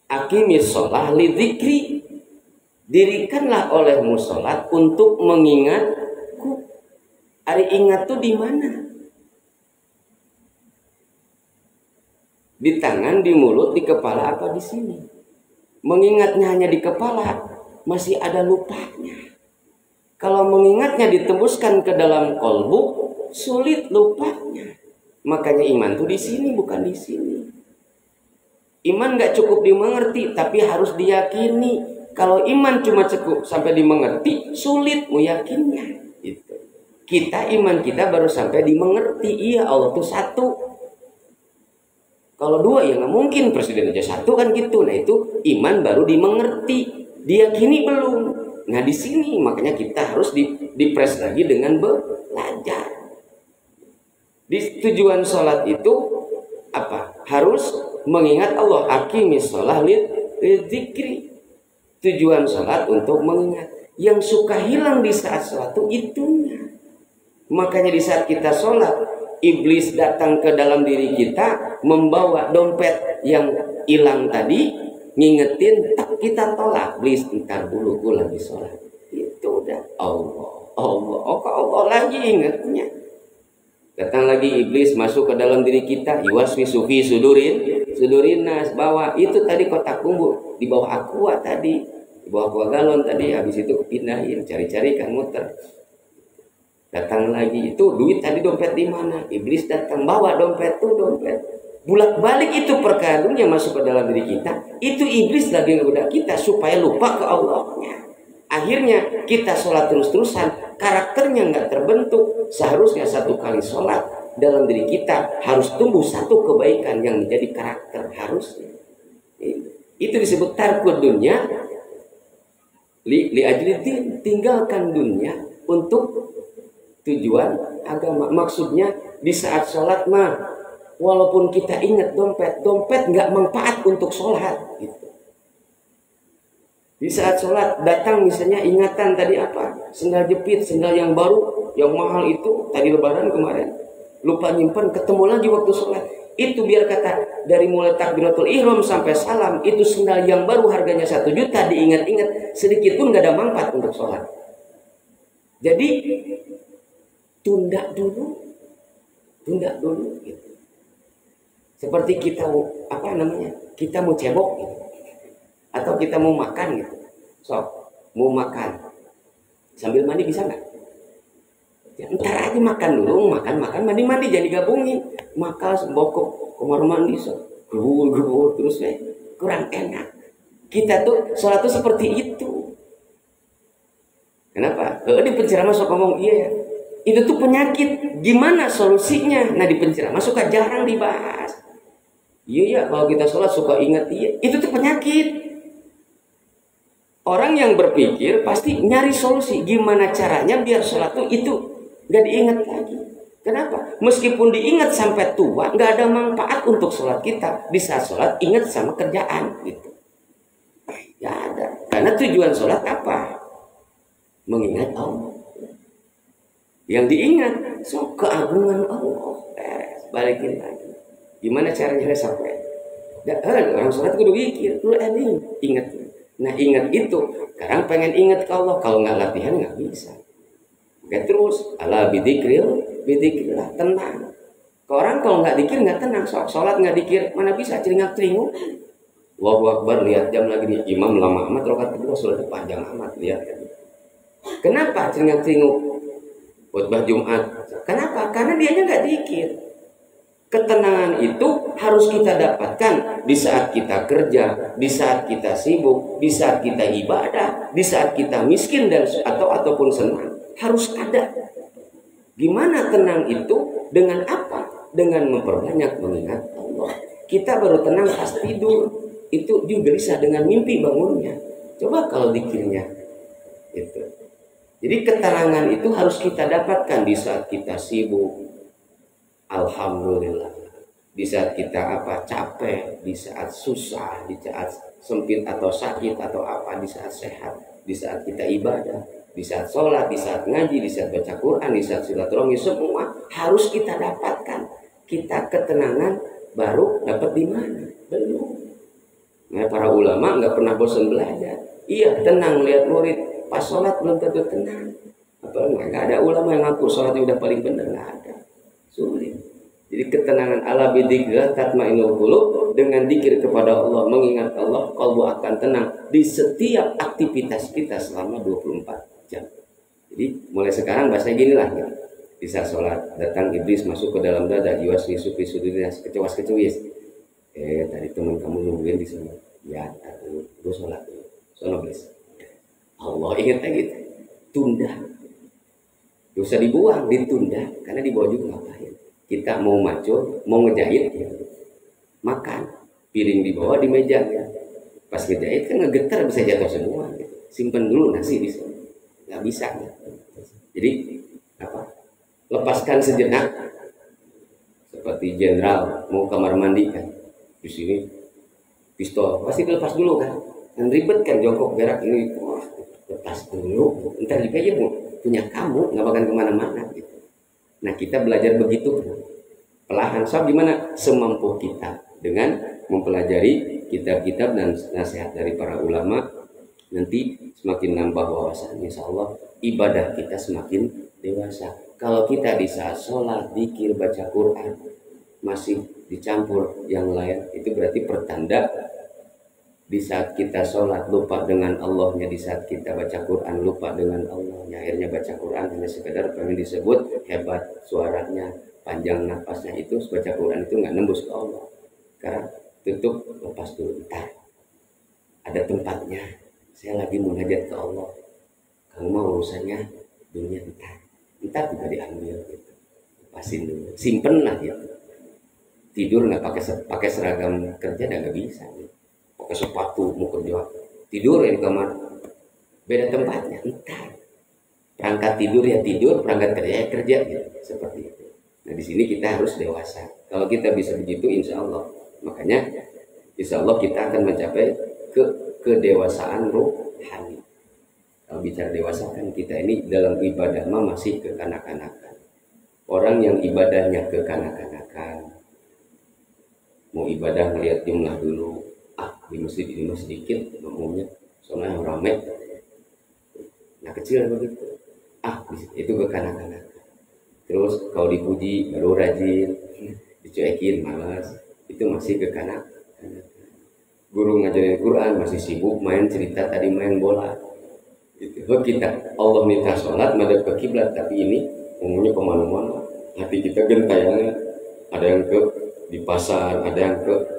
Speaker 1: Aqimis sholah li dzikri. Dirikanlah olehmu sholat untuk mengingatku. Ari ingat tuh di mana? Di tangan, di mulut, di kepala, apa di sini? Mengingatnya hanya di kepala, masih ada lupanya. Kalau mengingatnya ditembuskan ke dalam kolbu, sulit lupanya. Makanya iman tuh di sini, bukan di sini. Iman nggak cukup dimengerti, tapi harus diyakini. Kalau iman cuma cukup sampai dimengerti, sulit meyakinnya. Gitu. Iman kita baru sampai dimengerti. Iya, Allah tuh satu. Kalau 2 ya nggak mungkin, presiden aja 1 kan gitu. Nah itu iman baru dimengerti, diyakini belum. Nah di sini makanya kita harus dipres lagi dengan belajar. Di tujuan sholat itu apa? Harus
Speaker 2: mengingat Allah. Aqimis shalah lidzikri. Tujuan salat untuk mengingat. Yang suka hilang di saat salat itu itunya. Makanya di saat kita sholat, iblis datang ke dalam diri kita, membawa dompet yang hilang tadi, ngingetin, tak kita tolak. Iblis, ntar dulu gue lagi sholat. Itu udah Allah. Oh, Allah lagi ingatnya. Datang lagi iblis masuk ke dalam diri kita, yuwaswisu fi sudurin nas, bawa itu tadi kotak kumbu di bawah aqua tadi, di bawah aqua galon tadi, habis itu pindahin, cari-cari kan muter. Datang lagi itu duit tadi, dompet di mana? Iblis datang bawa dompet tuh, dompet. Bulak-balik itu perkara dunia masuk ke dalam diri kita, itu iblis lagi ngegoda kita supaya lupa ke Allahnya. Akhirnya kita sholat terus-terusan, karakternya nggak terbentuk. Seharusnya satu kali sholat dalam diri kita harus tumbuh satu kebaikan yang menjadi karakter, harusnya. Itu disebut tarkud dunya li ajlidin, tinggalkan dunia untuk tujuan agama. Maksudnya di saat sholat mah, walaupun kita ingat dompet nggak manfaat untuk sholat gitu. Di saat sholat datang misalnya ingatan tadi apa? Sendal jepit, sendal yang baru, yang mahal itu tadi lebaran kemarin. Lupa nyimpen, ketemu lagi waktu sholat. Itu biar kata dari mulai takbiratul ihram sampai salam, itu sendal yang baru harganya 1 juta diingat-ingat, sedikit pun gak ada manfaat untuk sholat. Jadi tunda dulu gitu. Seperti kita kita mau cebok gitu. Atau kita mau makan gitu, mau makan sambil mandi bisa nggak? Ya, ntar aja makan dulu, makan mandi jangan digabungin, makan sembokok kamar mandi gebur terus kurang enak. Kita tuh sholat tuh seperti itu. Kenapa? Di penceramah suka ngomong iya, itu tuh penyakit. Gimana solusinya? Nah di penceramah suka jarang dibahas. Iya kalau kita sholat suka ingat itu tuh penyakit. Orang yang berpikir pasti nyari solusi. Gimana caranya biar sholat itu gak diingat lagi. Kenapa? Meskipun diingat sampai tua, gak ada manfaat untuk sholat kita. Di saat sholat ingat sama kerjaan gitu. Gak ada. Karena tujuan sholat apa? Mengingat Allah. Yang diingat keagungan Allah. Balikin lagi. Gimana caranya sampai? Orang sholat kudu mikir, lu ingat. Nah ingat itu, sekarang pengen ingat ke Allah. Kalau nggak latihan nggak bisa. Oke terus, ala bidikrillah, tenang. Orang kalau nggak dikir nggak tenang. Sholat nggak dikir, mana bisa ceringak-ceringuk. Allahu Akbar, lihat jam lagi nih. Imam lama amat, rakaat kedua sholatnya panjang amat, lihat kan. Kenapa ceringak-ceringuk? Khutbah Jumat. Kenapa? Karena dianya nggak dikir. Ketenangan itu harus kita dapatkan di saat kita kerja, di saat kita sibuk, di saat kita ibadah, di saat kita miskin ataupun senang. Harus ada. Gimana tenang itu? Dengan apa? Dengan memperbanyak mengingat Allah. Kita baru tenang pas tidur. Itu juga bisa dengan mimpi bangunnya. Coba kalau dikirnya itu. Jadi keterangan itu harus kita dapatkan di saat kita sibuk. Alhamdulillah. Di saat kita capek, di saat susah, di saat sempit atau sakit atau apa, di saat sehat, di saat kita ibadah, di saat sholat, di saat ngaji, di saat baca Quran, di saat silaturahmi, semua harus kita dapatkan. Kita ketenangan baru dapat di mana? Belum. Nah, para ulama nggak pernah bosan belajar. Iya, tenang lihat murid. Pas sholat belum tentu tenang. Apalagi nggak ada ulama yang ngaku sholatnya udah paling benar, nggak ada. Sulit. Jadi ketenangan ala bidzikrillah tatmainnul qulub, dengan zikir kepada Allah, mengingat Allah, qalbu akan tenang di setiap aktivitas kita selama 24 jam. Jadi mulai sekarang bahasa gini lah ya. Di saat sholat datang iblis masuk ke dalam dada, yuwaswisu fi sudurin, kecewas-kecewis. Tadi teman kamu nungguin di sana. Ya, gue sholat dulu. Sono iblis. Allah ingatnya gitu. Tunda. Gak usah dibuang, ditunda. Karena dibawa juga ngapain. Kita mau macul, mau ngejahit ya. Makan. Piring dibawa di meja ya. Pas ngejahit kan ngegetar bisa jatuh semua gitu. Simpen dulu nasi di sana. Gak bisa ya. Jadi lepaskan sejenak. Seperti jenderal mau kamar mandi kan. Di sini pistol pasti dilepas dulu kan ribet kan jongkok gerak ini, wah lepas dulu, ntar juga ya punya kamu nggak bakal kemana-mana gitu. Nah kita belajar begitu perlahan. So gimana semampu kita dengan mempelajari kitab-kitab dan nasihat dari para ulama, nanti semakin nambah wawasan, insya Allah ibadah kita semakin dewasa. Kalau kita di saat sholat, zikir, baca Quran masih dicampur yang lain, itu berarti pertanda di saat kita sholat lupa dengan Allahnya, di saat kita baca Quran lupa dengan Allahnya. Akhirnya baca Quran hanya sekedar pengen disebut hebat suaranya, panjang nafasnya, itu baca Quran itu nggak nembus ke Allah. Karena tutup, lepas dulu, entar ada tempatnya, saya lagi munajat ke Allah, kamu mau urusannya dunia, entar juga diambil gitu, lepasin dulu, simpen lah gitu. Tidur nggak pakai seragam kerja nggak bisa gitu. Pakai sepatu mau kerja, tidur ya di kamar, beda tempatnya, entar perangkat tidur ya tidur, perangkat kerja ya kerja gitu, seperti itu. Nah di sini kita harus dewasa. Kalau kita bisa begitu, insya Allah, makanya insya Allah kita akan mencapai kedewasaan rohani. Kalau bicara dewasa kan kita ini dalam ibadah mah masih kekanak-kanakan. Orang yang ibadahnya kekanak-kanakan, mau ibadah melihat jumlah dulu, di masjid ini masih sedikit umumnya, soalnya yang ramai. Nah kecil begitu, itu kekanak-kanakan. Terus kalau dipuji baru rajin, dicuekin malas, itu masih kekanak-kanakan. Guru ngajarin Quran masih sibuk main cerita tadi main bola. Itu kita Allah minta sholat madhab ke kiblat, tapi ini umumnya kemana-mana. Hati kita gentayangan, ada yang ke di pasar, ada yang ke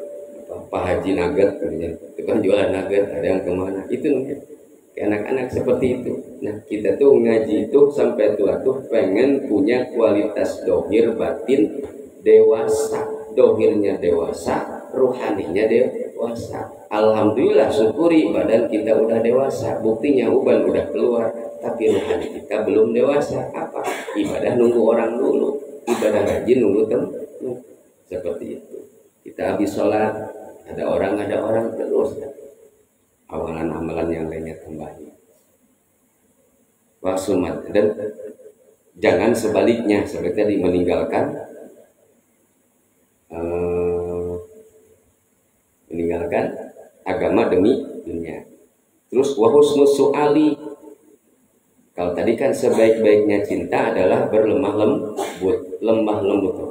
Speaker 2: Pak Haji Nugget, itu kan jualan nugget, ada yang kemana, itu kayak anak-anak seperti itu. Nah kita tuh ngaji itu sampai tua tuh pengen punya kualitas dohir batin dewasa, dohirnya dewasa, ruhaninya dewasa. Alhamdulillah, syukuri badan kita udah dewasa, buktinya uban udah keluar, tapi rohani kita belum dewasa. Apa? Ibadah nunggu orang dulu, ibadah rajin nunggu temen, seperti itu. Kita habis sholat, ada orang terus amalan-amalan yang lainnya kembali. Wasumat, dan jangan sebaliknya, seperti tadi meninggalkan agama demi dunia. Terus wahusnus su'ali, kalau tadi kan sebaik-baiknya cinta adalah berlemah lembut.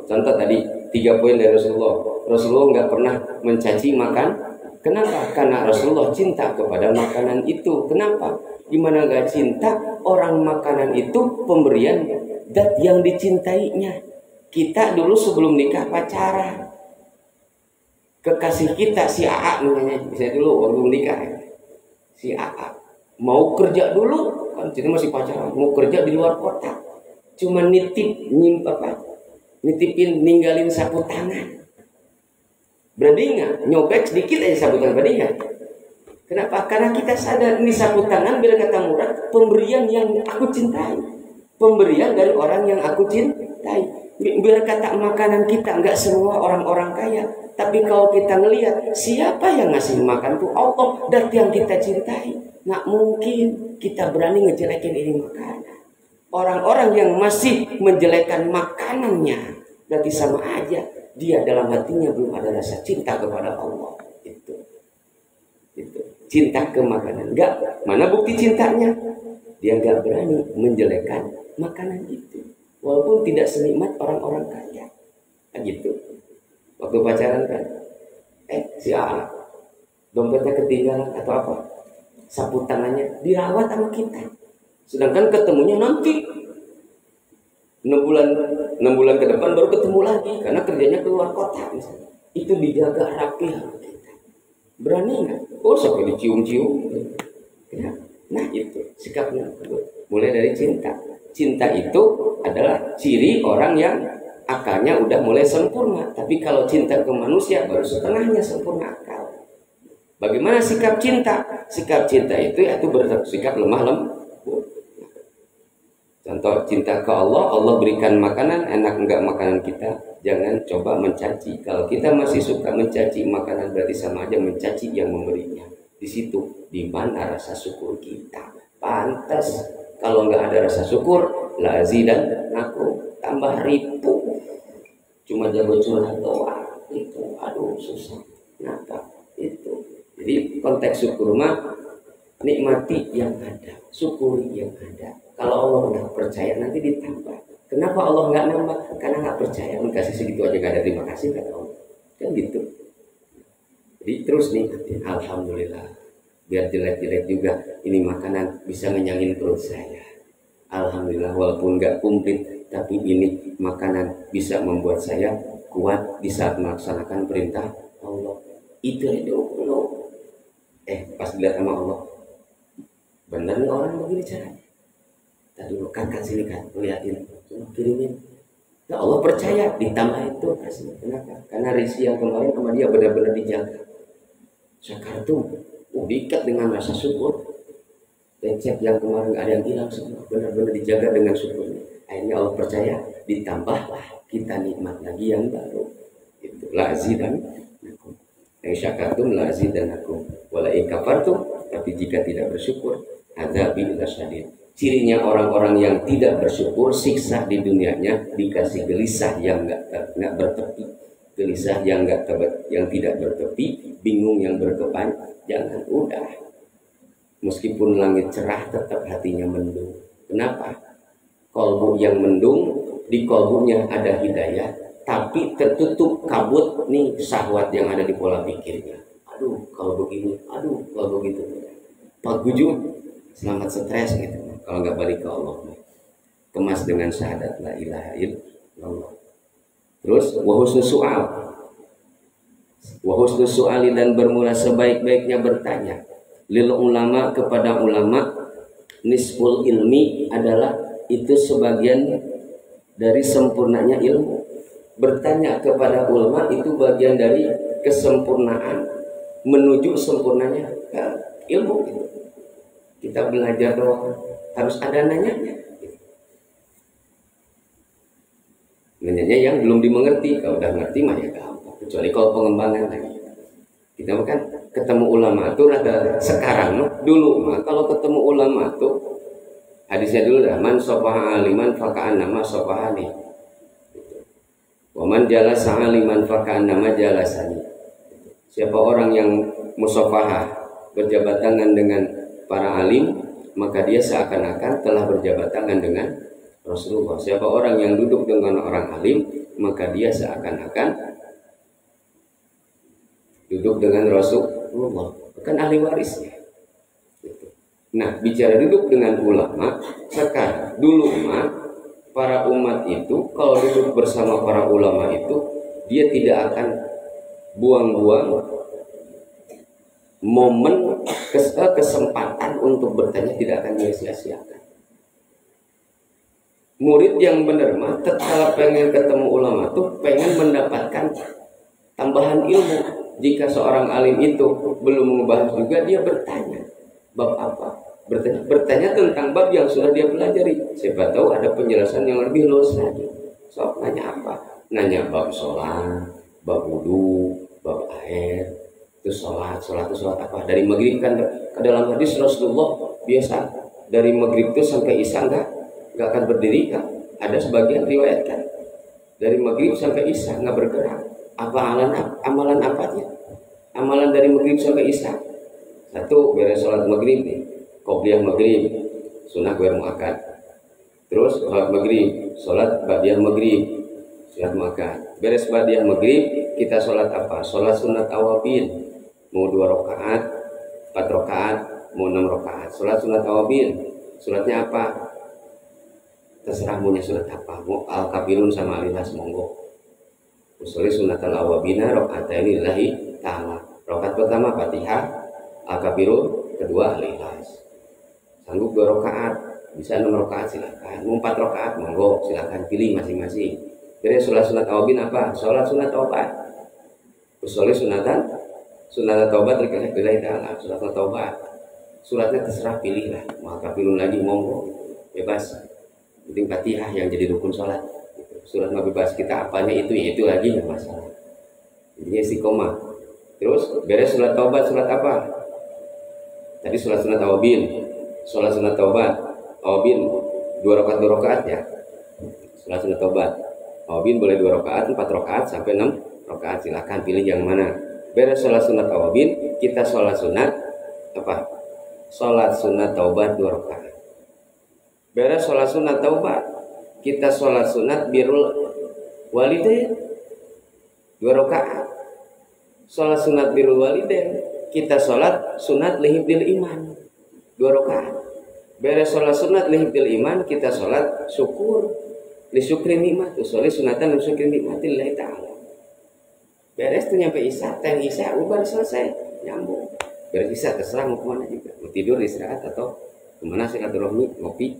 Speaker 2: Contoh tadi 3 poin dari Rasulullah nggak pernah mencaci makan. Kenapa? Karena Rasulullah cinta kepada makanan itu. Kenapa? Gimana nggak cinta? Orang makanan itu pemberian dat yang dicintainya. Kita dulu sebelum nikah pacaran, kekasih kita si AA namanya, bisa dulu waktu nikah si AA mau kerja dulu kan, jadi masih pacaran, mau kerja di luar kota, cuma nitipin ninggalin sapu tangan. Berani nggak nyobek sedikit aja sapu tangan? Berani nggak? Kenapa? Karena kita sadar ini sapu tangan, bila kata Murad, pemberian yang aku cintai, pemberian dari orang yang aku cintai. Biar kata makanan kita nggak semua orang-orang kaya, tapi kalau kita ngelihat siapa yang ngasih makan tuh Allah dan yang kita cintai, nggak mungkin kita berani ngejelekin ini makanan. Orang-orang yang masih menjelekan makanannya berarti sama aja dia dalam hatinya belum ada rasa cinta kepada Allah. Itu cinta ke makanan. Nggak, mana bukti cintanya? Dia nggak berani menjelekan makanan itu. Walaupun tidak senikmat orang-orang kaya, kan gitu. Waktu pacaran kan, si A dompetnya ketinggalan atau apa, sapu tangannya dirawat sama kita. Sedangkan ketemunya nanti 6 bulan ke depan baru ketemu lagi karena kerjanya keluar kota misalnya. Itu dijaga rapi sama kita. Berani nggak? Oh sampai dicium-cium. Ya. Nah itu sikapnya. Mulai dari cinta. Cinta itu adalah ciri orang yang akalnya udah mulai sempurna. Tapi kalau cinta ke manusia baru setengahnya sempurna akal. Bagaimana sikap cinta? Sikap cinta itu yaitu bersikap lemah lembut. Contoh cinta ke Allah, Allah berikan makanan, enak enggak makanan kita? jangan coba mencaci. Kalau kita masih suka mencaci makanan, berarti sama aja mencaci yang memberinya. Di situ di mana rasa syukur kita. Pantas kalau nggak ada rasa syukur, la azidan aku tambah ribu. Cuma jago curhat doang itu, aduh susah. Kenapa itu? Jadi konteks syukur mah nikmati yang ada, syukuri yang ada. Kalau Allah nggak percaya nanti ditambah. Kenapa Allah nggak nambah? Karena nggak percaya. Kasih segitu aja nggak ada terima kasih kata Allah. Kan gitu. Jadi terus nih, alhamdulillah. Biar jelek-jelek juga ini makanan bisa ngenyangin perut saya. Alhamdulillah walaupun nggak komplit, tapi ini makanan bisa membuat saya kuat di saat melaksanakan perintah Allah. Itu dulu. Pas dilihat sama Allah, benar nih orang begini caranya. Tadi kan sini kan, liatin, kirimin. Nah, Allah percaya, ditambah itu kasih. Kenapa? Karena rizki yang kemarin sama dia benar-benar dijaga. Syakartum, diikat dengan rasa syukur. Recep yang kemarin ada yang hilang semua, benar-benar dijaga dengan syukurnya. Akhirnya Allah percaya, ditambahlah kita nikmat lagi yang baru. Itu lazidan nakum. Yang syakartum lazidan nakum. Wala in kafartum, tapi jika tidak bersyukur, adzabi lasyadid. Cirinya orang-orang yang tidak bersyukur, siksa di dunianya dikasih gelisah yang nggak bertepi, gelisah yang tidak bertepi, bingung yang berkepanjangan. Udah, meskipun langit cerah tetap hatinya mendung. Kenapa? Kolbu yang mendung, di kolbunya ada hidayah, tapi tertutup kabut nih syahwat yang ada di pola pikirnya. Aduh, kalau begini, aduh, kalau begitu. Pak Gujum, selamat stres gitu. Kalau nggak balik ke Allah, kemas dengan syahadat la ilaha illallah. Terus wahusnus su'ali dan bermula sebaik-baiknya bertanya. Lil ulama, kepada ulama, nisful ilmi adalah itu sebagian dari sempurnanya ilmu. Bertanya kepada ulama itu bagian dari kesempurnaan menuju sempurnanya ilmu. Kita belajar doang, harus ada nanyanya. Nanyanya yang belum dimengerti, kalau udah ngerti mah ya gampang. Kecuali kalau pengembangan lagi. Kita kan ketemu ulama tuh rada sekarang, dulu mah kalau ketemu ulama tuh hadisnya dulu dah, man sopaha aliman faka'an nama sopahani. Waman jalasa aliman faka'an nama jalasani. Siapa orang yang musofahah berjabat tangan dengan para alim, maka dia seakan-akan telah berjabat tangan dengan Rasulullah. Siapa orang yang duduk dengan orang alim, maka dia seakan-akan duduk dengan Rasulullah, bukan ahli warisnya. Nah, bicara duduk dengan ulama, sekarang dulu mah para umat itu kalau duduk bersama para ulama itu dia tidak akan buang-buang momen kesempatan untuk bertanya, tidak akan dia sia-siakan. Murid yang benar mah tetap pengen ketemu ulama tuh pengen mendapatkan tambahan ilmu. Jika seorang alim itu belum membahas juga, dia bertanya bab apa, bertanya tentang bab yang sudah dia pelajari. Siapa tahu ada penjelasan yang lebih luas lagi. So, nanya apa? Nanya bab sholat, bab wudu, bab air. Sholat itu sholat apa? Dari maghrib kan ke dalam hadis Rasulullah biasa dari maghrib itu sampai isya nggak akan berdiri kan? Ada sebagian riwayat kan dari maghrib sampai isya nggak bergerak. Amalan apanya? Amalan dari maghrib sampai isya. Satu, beres sholat maghrib nih, qobliyah maghrib, sunnah gue muakkad. Terus sholat maghrib, sholat ba'diyah maghrib, sholat muakkad. Beres ba'diyah maghrib, kita sholat apa? Sholat sunat awabin. Mau 2 rakaat, 4 rakaat, mau 6 rakaat. Sholat sunat awabin, suratnya apa? Terserah maunya surat apa. Mau al-kafirun sama al-ikhlas monggo. Usulnya sunat al-awabina rakaataini lillahi ta'ala. Rakaat pertama Fatihah, al-kafirun, kedua al-ikhlas. Sanggup 2 rakaat, bisa 6 rakaat silakan. Mau 4 rakaat monggo, silakan pilih masing-masing. Jadi sholat sunat awabin apa? Sholat sunat taubat. Usulnya sunat taubat lillahi ta'ala, surat taubat. Suratnya terserah pilih lah, mau kafirun lagi monggo, bebas. Penting Fatihah yang jadi rukun sholat. surat mabibas kita apanya itu lagi nggak masalah. Intinya istiqomah. Terus beres surat taubat, surat apa? Tadi surat sunat awabin, sholat sunat taubat, awabin 2 rakaat ya. Sholat sunat taubat, awabin boleh 2 rakaat, 4 rakaat sampai 6 rakaat, silahkan pilih yang mana. Beres sholat sunat awabin, kita sholat sunat apa? Sholat sunat taubat 2 rakaat. Beres sholat sunat taubat, kita sholat sunat birrul walidain 2 rakaat. Sholat sunat birrul walidain, kita sholat sunat lihibdil iman 2 rakaat. Beres sholat sunat lihibdil iman, kita sholat syukur li syukri nikmat, usolli sunatan li syukri nikmatillahi ta'ala. Beres tuh nyampe isya, teh isya udah selesai, nyambung. Beres isya terserah mau kemana juga, mau tidur istirahat atau kemana silaturahmi ngopi.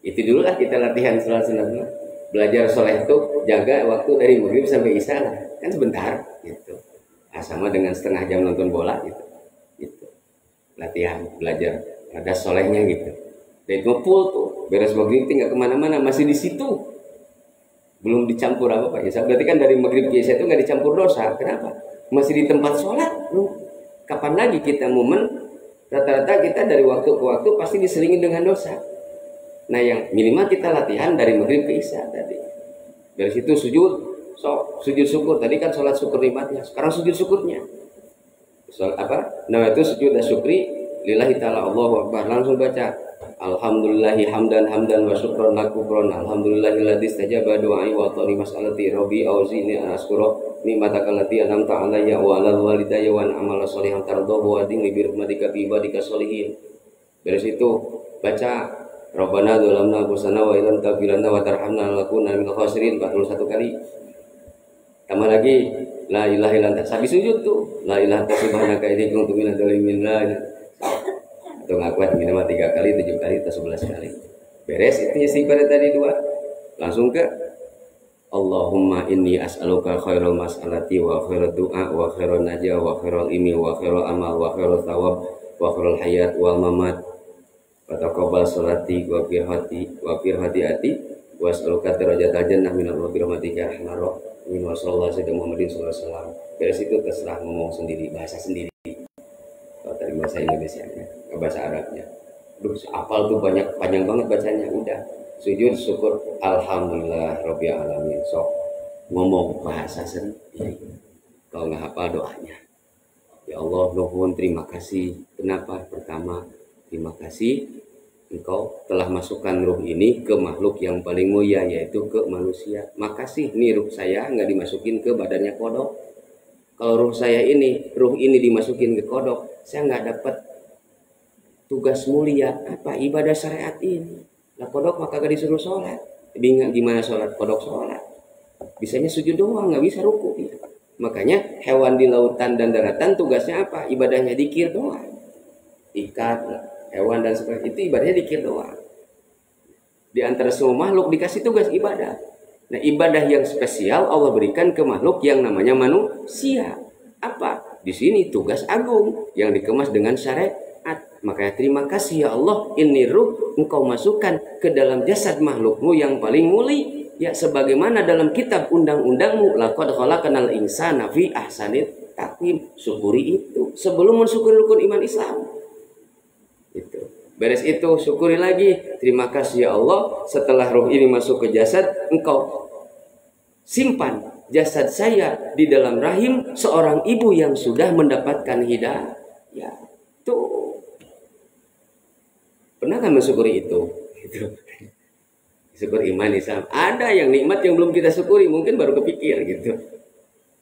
Speaker 2: Itu dulu lah kita latihan sholat sunat. Belajar soleh itu jaga waktu dari maghrib sampai isya lah, kan sebentar gitu. Nah, sama dengan setengah jam nonton bola gitu. Latihan belajar ada solehnya gitu. Dan itu full tuh, beres maghrib nggak kemana-mana, masih di situ, belum dicampur apa ya. Berarti kan dari maghrib ke isya itu nggak dicampur dosa. Kenapa? Masih di tempat sholat. Kapan lagi kita momen? Rata-rata kita dari waktu ke waktu pasti diselingi dengan dosa. Nah, yang minimal kita latihan dari maghrib ke isya tadi. Dari situ sujud. Sujud syukur tadi kan sholat syukur nikmatnya, sekarang sujud syukurnya. Nah itu sujud dan syukri lillahi ta'ala Allahu akbar, langsung baca alhamdulillahi hamdan wa syukron lakukron alhamdulillahilladzi istajaba du'ai wa tani mas'alati rabbi auzini an askura ni'mataka allati an'amta 'alayya wa 'alal walidayya wa amala sholihan tardahu wa adhini bi rahmatika bi ibadika sholihin. Dari situ baca Rabbana dzalamna anfusana wa illam taghfir lana wa tarhamna lanakunanna minal khasirin 41 kali. Tambah lagi la ilaha illa anta, habis sujud tuh la ilaha illa subhanaka inni kuntu minadz dzalimin. Atau ngakuat minimal 3 kali, 7 kali atau 11 kali. Beres itu istighfar tadi 2. Langsung ke Allahumma inni as'aluka khairal mas'alati wa khairal du'a wa khairal najah wa khairal ilmi wa khairal amal wa khairal thawab wa khairal hayat wal mamat wa taqabbal sholati wa firhati ati wa as'aluka darajatal jannah min rahmatika ya arhamar rahimin wa sallallahu alaihi Muhammadin sallallahu alaihi wasallam. Beres itu terserah ngomong sendiri, bahasa sendiri. Kalau dari bahasa Indonesianya, ke bahasa Arabnya. Aduh, hafal tuh panjang banget bacanya. Udah sujud syukur alhamdulillah rabbil alamin. So ngomong bahasa sendiri. Kalau nggak hafal doanya, ya Allah nuhun terima kasih. Kenapa? Pertama, terima kasih Engkau telah masukkan ruh ini ke makhluk yang paling mulia, yaitu ke manusia. Makasih nih ruh saya nggak dimasukin ke badannya kodok. Kalau ruh ini dimasukin ke kodok, saya nggak dapat tugas mulia apa ibadah syariat ini. Lah kodok maka gak disuruh sholat. Bingung gimana sholat kodok sholat? Bisanya sujud doang, nggak bisa ruku. Ya. Makanya hewan di lautan dan daratan tugasnya apa? Ibadahnya dikir doang. Ikat, hewan dan sebagainya itu ibadahnya dikir doang. Di antara semua makhluk dikasih tugas ibadah. Nah, ibadah yang spesial Allah berikan ke makhluk yang namanya manusia. Apa? Di sini tugas agung yang dikemas dengan syariat. Makanya terima kasih ya Allah, ini ruh Engkau masukkan ke dalam jasad makhlukmu yang paling mulia. Ya sebagaimana dalam kitab undang-undangmu, laqad khalaqnal insana fi ahsanit taqwim. Syukuri itu sebelum mensyukuri rukun iman Islam. Itu. Beres itu syukuri lagi, terima kasih ya Allah, setelah ruh ini masuk ke jasad, Engkau simpan jasad saya di dalam rahim seorang ibu yang sudah mendapatkan hidayah. Ya, tuh. Pernah kan mensyukuri itu? Gitu. Syukur iman Islam. Ada yang nikmat yang belum kita syukuri, mungkin baru kepikir gitu.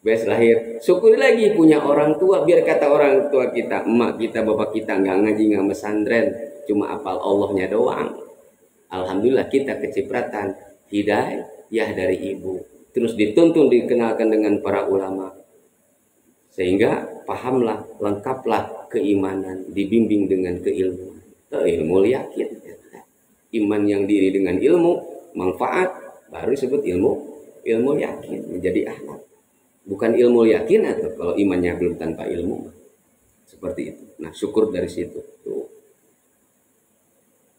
Speaker 2: Beres lahir, syukuri lagi punya orang tua. Biar kata orang tua kita, emak kita, bapak kita nggak ngaji, nggak mesantren, cuma apal Allahnya doang. Alhamdulillah kita kecipratan hidayah dari ibu. Terus dituntun, dikenalkan dengan para ulama. Sehingga pahamlah, lengkaplah keimanan, dibimbing dengan keilmuan. Ilmu yakin. Iman yang diri dengan ilmu, manfaat, baru disebut ilmu yakin, menjadi akhlak. Bukan ilmu yakin atau kalau imannya belum tanpa ilmu. Seperti itu. Nah, syukur dari situ. Tuh.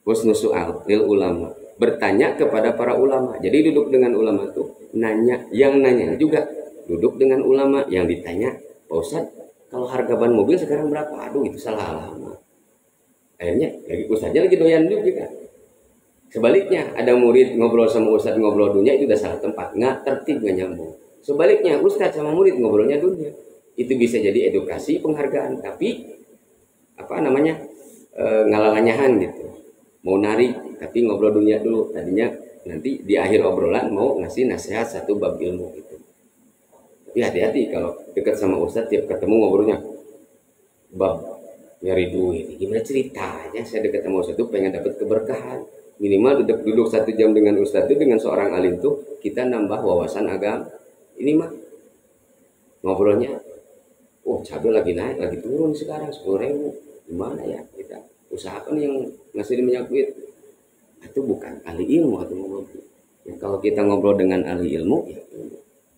Speaker 2: Husnul su'al lil ulama. bertanya kepada para ulama. Jadi duduk dengan ulama tuh nanya, yang nanya juga duduk dengan ulama, yang ditanya, Pak Ustadz, kalau harga ban mobil sekarang berapa? Aduh, itu salah alamat. Akhirnya lagi Ustadznya lagi doyan juga. Sebaliknya ada murid ngobrol sama Ustadz ngobrol dunia, itu udah salah tempat, nggak tertib, nggak nyambung. Sebaliknya Ustadz sama murid ngobrolnya dunia, itu bisa jadi edukasi, penghargaan, tapi apa namanya ngalalanyahan gitu, mau narik tapi ngobrol dunia dulu. Tadinya nanti di akhir obrolan mau ngasih nasihat satu bab ilmu gitu. Tapi hati-hati kalau dekat sama Ustadz, tiap ketemu ngobrolnya bab nyari duit, gimana ceritanya saya dekat sama Ustadz itu pengen dapat keberkahan. Minimal duduk 1 jam dengan Ustadz itu, dengan seorang alim tuh kita nambah wawasan agama. Ini mah ngobrolnya, oh cabai lagi naik, lagi turun sekarang 10.000, gimana ya kita usaha apa nih yang ngasih minyak duit? Itu bukan ahli ilmu atau ngobrol. Ya, kalau kita ngobrol dengan ahli ilmu, ya,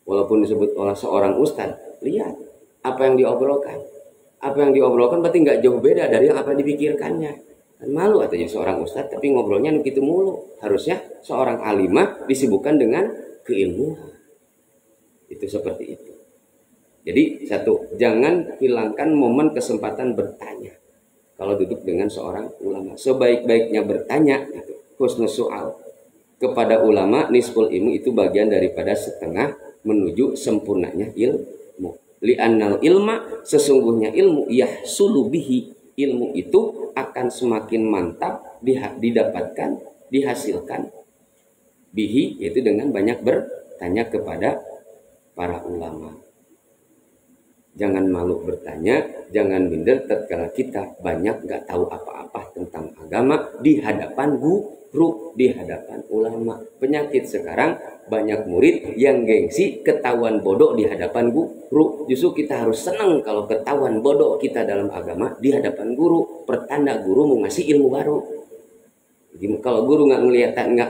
Speaker 2: walaupun disebut oleh seorang ustadz, lihat apa yang diobrolkan. Apa yang diobrolkan berarti nggak jauh beda dari apa yang dipikirkannya. Dan malu atau seorang ustadz tapi ngobrolnya gitu mulu. Harusnya seorang alimah disibukkan dengan keilmuan. Itu seperti itu. Jadi satu, jangan hilangkan momen kesempatan bertanya. Kalau duduk dengan seorang ulama, sebaik-baiknya bertanya, gitu, husnus su'al kepada ulama, nisful ilmu, itu bagian daripada setengah menuju sempurnanya ilmu. Li'annal ilma, sesungguhnya ilmu, yahsulu bihi, ilmu itu akan semakin mantap didapatkan, dihasilkan bihi, yaitu dengan banyak bertanya kepada para ulama. Jangan malu bertanya, jangan minder tatkala kita banyak nggak tahu apa-apa tentang agama di hadapan guru, di hadapan ulama. Penyakit sekarang banyak murid yang gengsi ketahuan bodoh di hadapan guru. Justru kita harus senang kalau ketahuan bodoh kita dalam agama di hadapan guru. Pertanda guru mau ngasih ilmu baru. Jadi kalau guru nggak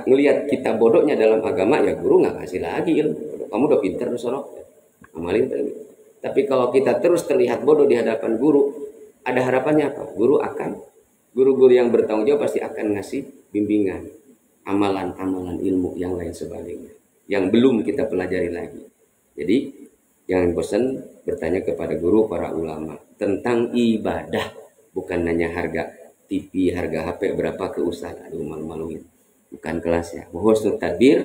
Speaker 2: ngelihat kita bodohnya dalam agama, ya guru nggak ngasih lagi ilmu. Kamu udah pinter, sono amalin gitu. Tapi kalau kita terus terlihat bodoh di hadapan guru, ada harapannya apa? Guru-guru yang bertanggung jawab pasti akan ngasih bimbingan, amalan-amalan ilmu yang lain sebagainya, yang belum kita pelajari lagi. Jadi jangan bosan bertanya kepada guru, para ulama tentang ibadah, bukan nanya harga TV, harga HP berapa ke ustaz. Aduh, malu-maluin. Bukan kelasnya. Husnul tadbir,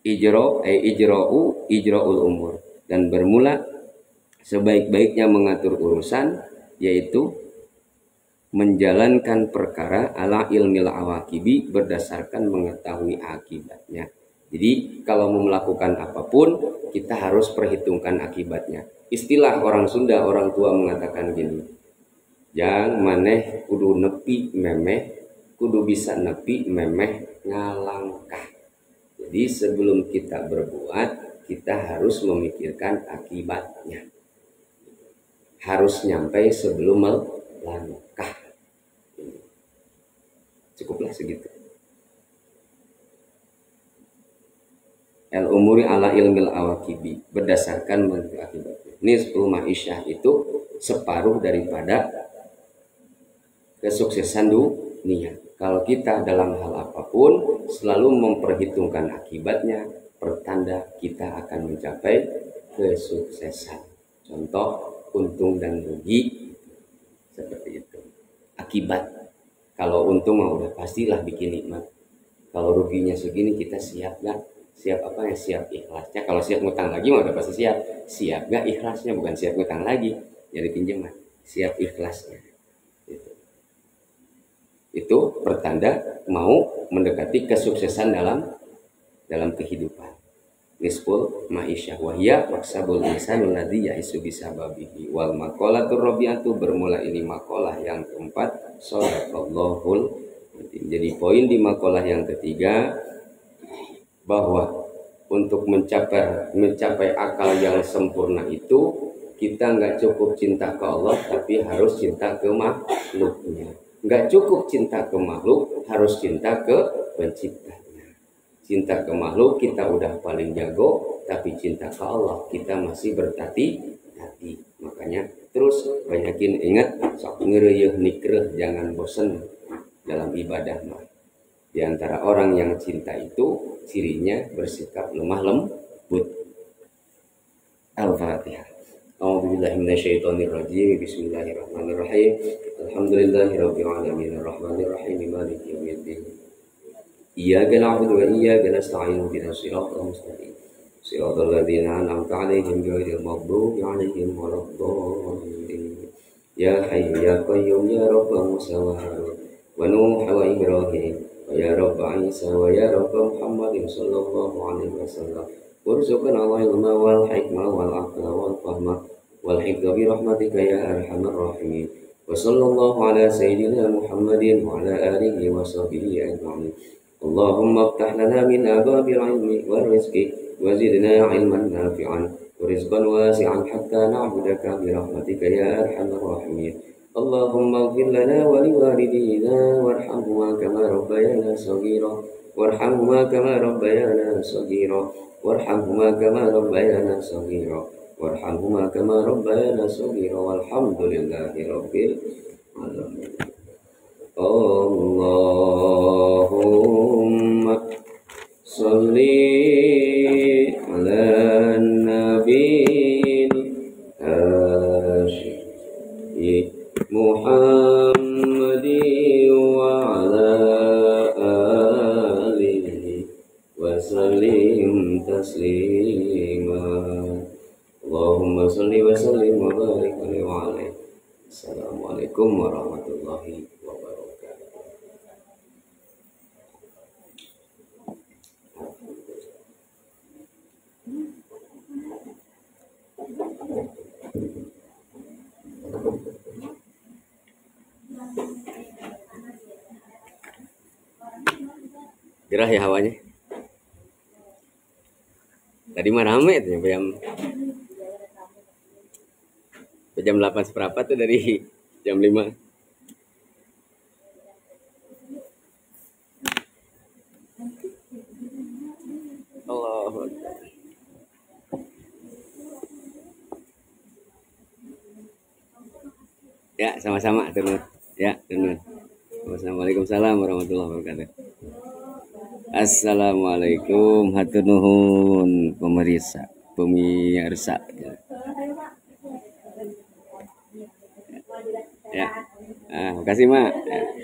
Speaker 2: ijra'ul umur, dan bermula sebaik-baiknya mengatur urusan, yaitu menjalankan perkara ala ilmil awaqibi, berdasarkan mengetahui akibatnya. Jadi kalau mau melakukan apapun, kita harus perhitungkan akibatnya. Istilah orang Sunda, orang tua mengatakan gini, yang maneh kudu nepi memeh, kudu bisa nepi memeh ngalangkah. Jadi sebelum kita berbuat, kita harus memikirkan akibatnya. Harus nyampe sebelum melangkah. Cukuplah segitu. Al-umuri ala ilmil awaqibi, berdasarkan menentukan akibatnya. Nisful ma'isyah itu separuh daripada kesuksesan dunia. Kalau kita dalam hal apapun selalu memperhitungkan akibatnya, pertanda kita akan mencapai kesuksesan. Contoh untung dan rugi seperti itu. Akibat, kalau untung mah udah pastilah bikin nikmat. Kalau ruginya segini, kita siap gak? Siap apa ya? Siap ikhlasnya. Kalau siap ngutang lagi mah udah pasti siap. Siap gak ikhlasnya? Bukan siap ngutang lagi, jadi pinjaman. Siap ikhlasnya. Itu pertanda mau mendekati kesuksesan dalam kehidupan. Nisful ma'isyah wahya maksabul insanul ladzi ya'isu bisababihi wal maqalatur rabi'atu, bermula ini makalah yang keempat, shadaqallahul. Jadi poin di makalah yang ketiga, bahwa untuk mencapai akal yang sempurna itu kita nggak cukup cinta ke Allah, tapi harus cinta ke makhluknya. Nggak cukup cinta ke makhluk, harus cinta ke penciptanya. Cinta ke makhluk kita udah paling jago, tapi cinta ke Allah kita masih bertati-tati. Makanya terus banyakin ingat, sok ngereyeuh nikreuh, jangan bosen dalam ibadah mah. Di antara orang yang cinta itu cirinya bersikap lemah lembut. Al-Fatihah. A'udzubillahi minasyaitonirrajim. Bismillahirrahmanirrahim. Alhamdulillahirabbil alamin arrahmanir rahim maliki yaumiddin. Iyyaka na'budu wa iyyaka nasta'in ihdinas siratal mustaqim. Siratal ladzina an'amta 'alaihim ghairil maghdubi 'alaihim waladdallin. Ya Hayyu ya Qayyum ya Rabb Musa wa Harun wa Nuh wa Ibrahim wa ya Rabb Isa wa ya Rabb Muhammadin sallallahu alaihi wasallam. Warzuqna al-ilma wal hikmah wal aqla wal fahma wal hikmah bi rahmatika ya arhamar rahimin. Wa sallallahu ala sayyidina Muhammadin wa ala alihi wa sahbihi ajma'in. Allahumma iftah lana min ababil ilmi wal rizqi wa zidna ilman nafi'an ورزقا واسعا حتى نعبدك برحمتك يا أرحم الراحمين. اللهم اغفر لنا ولوالدينا وارحمهما كما ربيانا صغيرا وارحمهما كما ربيانا صغيرا وارحمهما كما ربيانا صغيرا وارحمهما كما ربيانا صغيرا والحمد لله رب العالمين. اللهم صل على النبي الهاشمي محمد وعلى آله وسلم تسليما. اللهم صل وسلم وبارك عليه. Assalamualaikum warahmatullahi wabarakatuh. Gerah ya hawanya. Tadi mah rame tuh jam 8 seperempat tuh dari jam 5. Allah. Ya, sama-sama turun. Ya, turun. Wassalamualaikum warahmatullahi wabarakatuh. Assalamualaikum hatur nuhun pemirsa. Ya. Ah, makasih, Mak.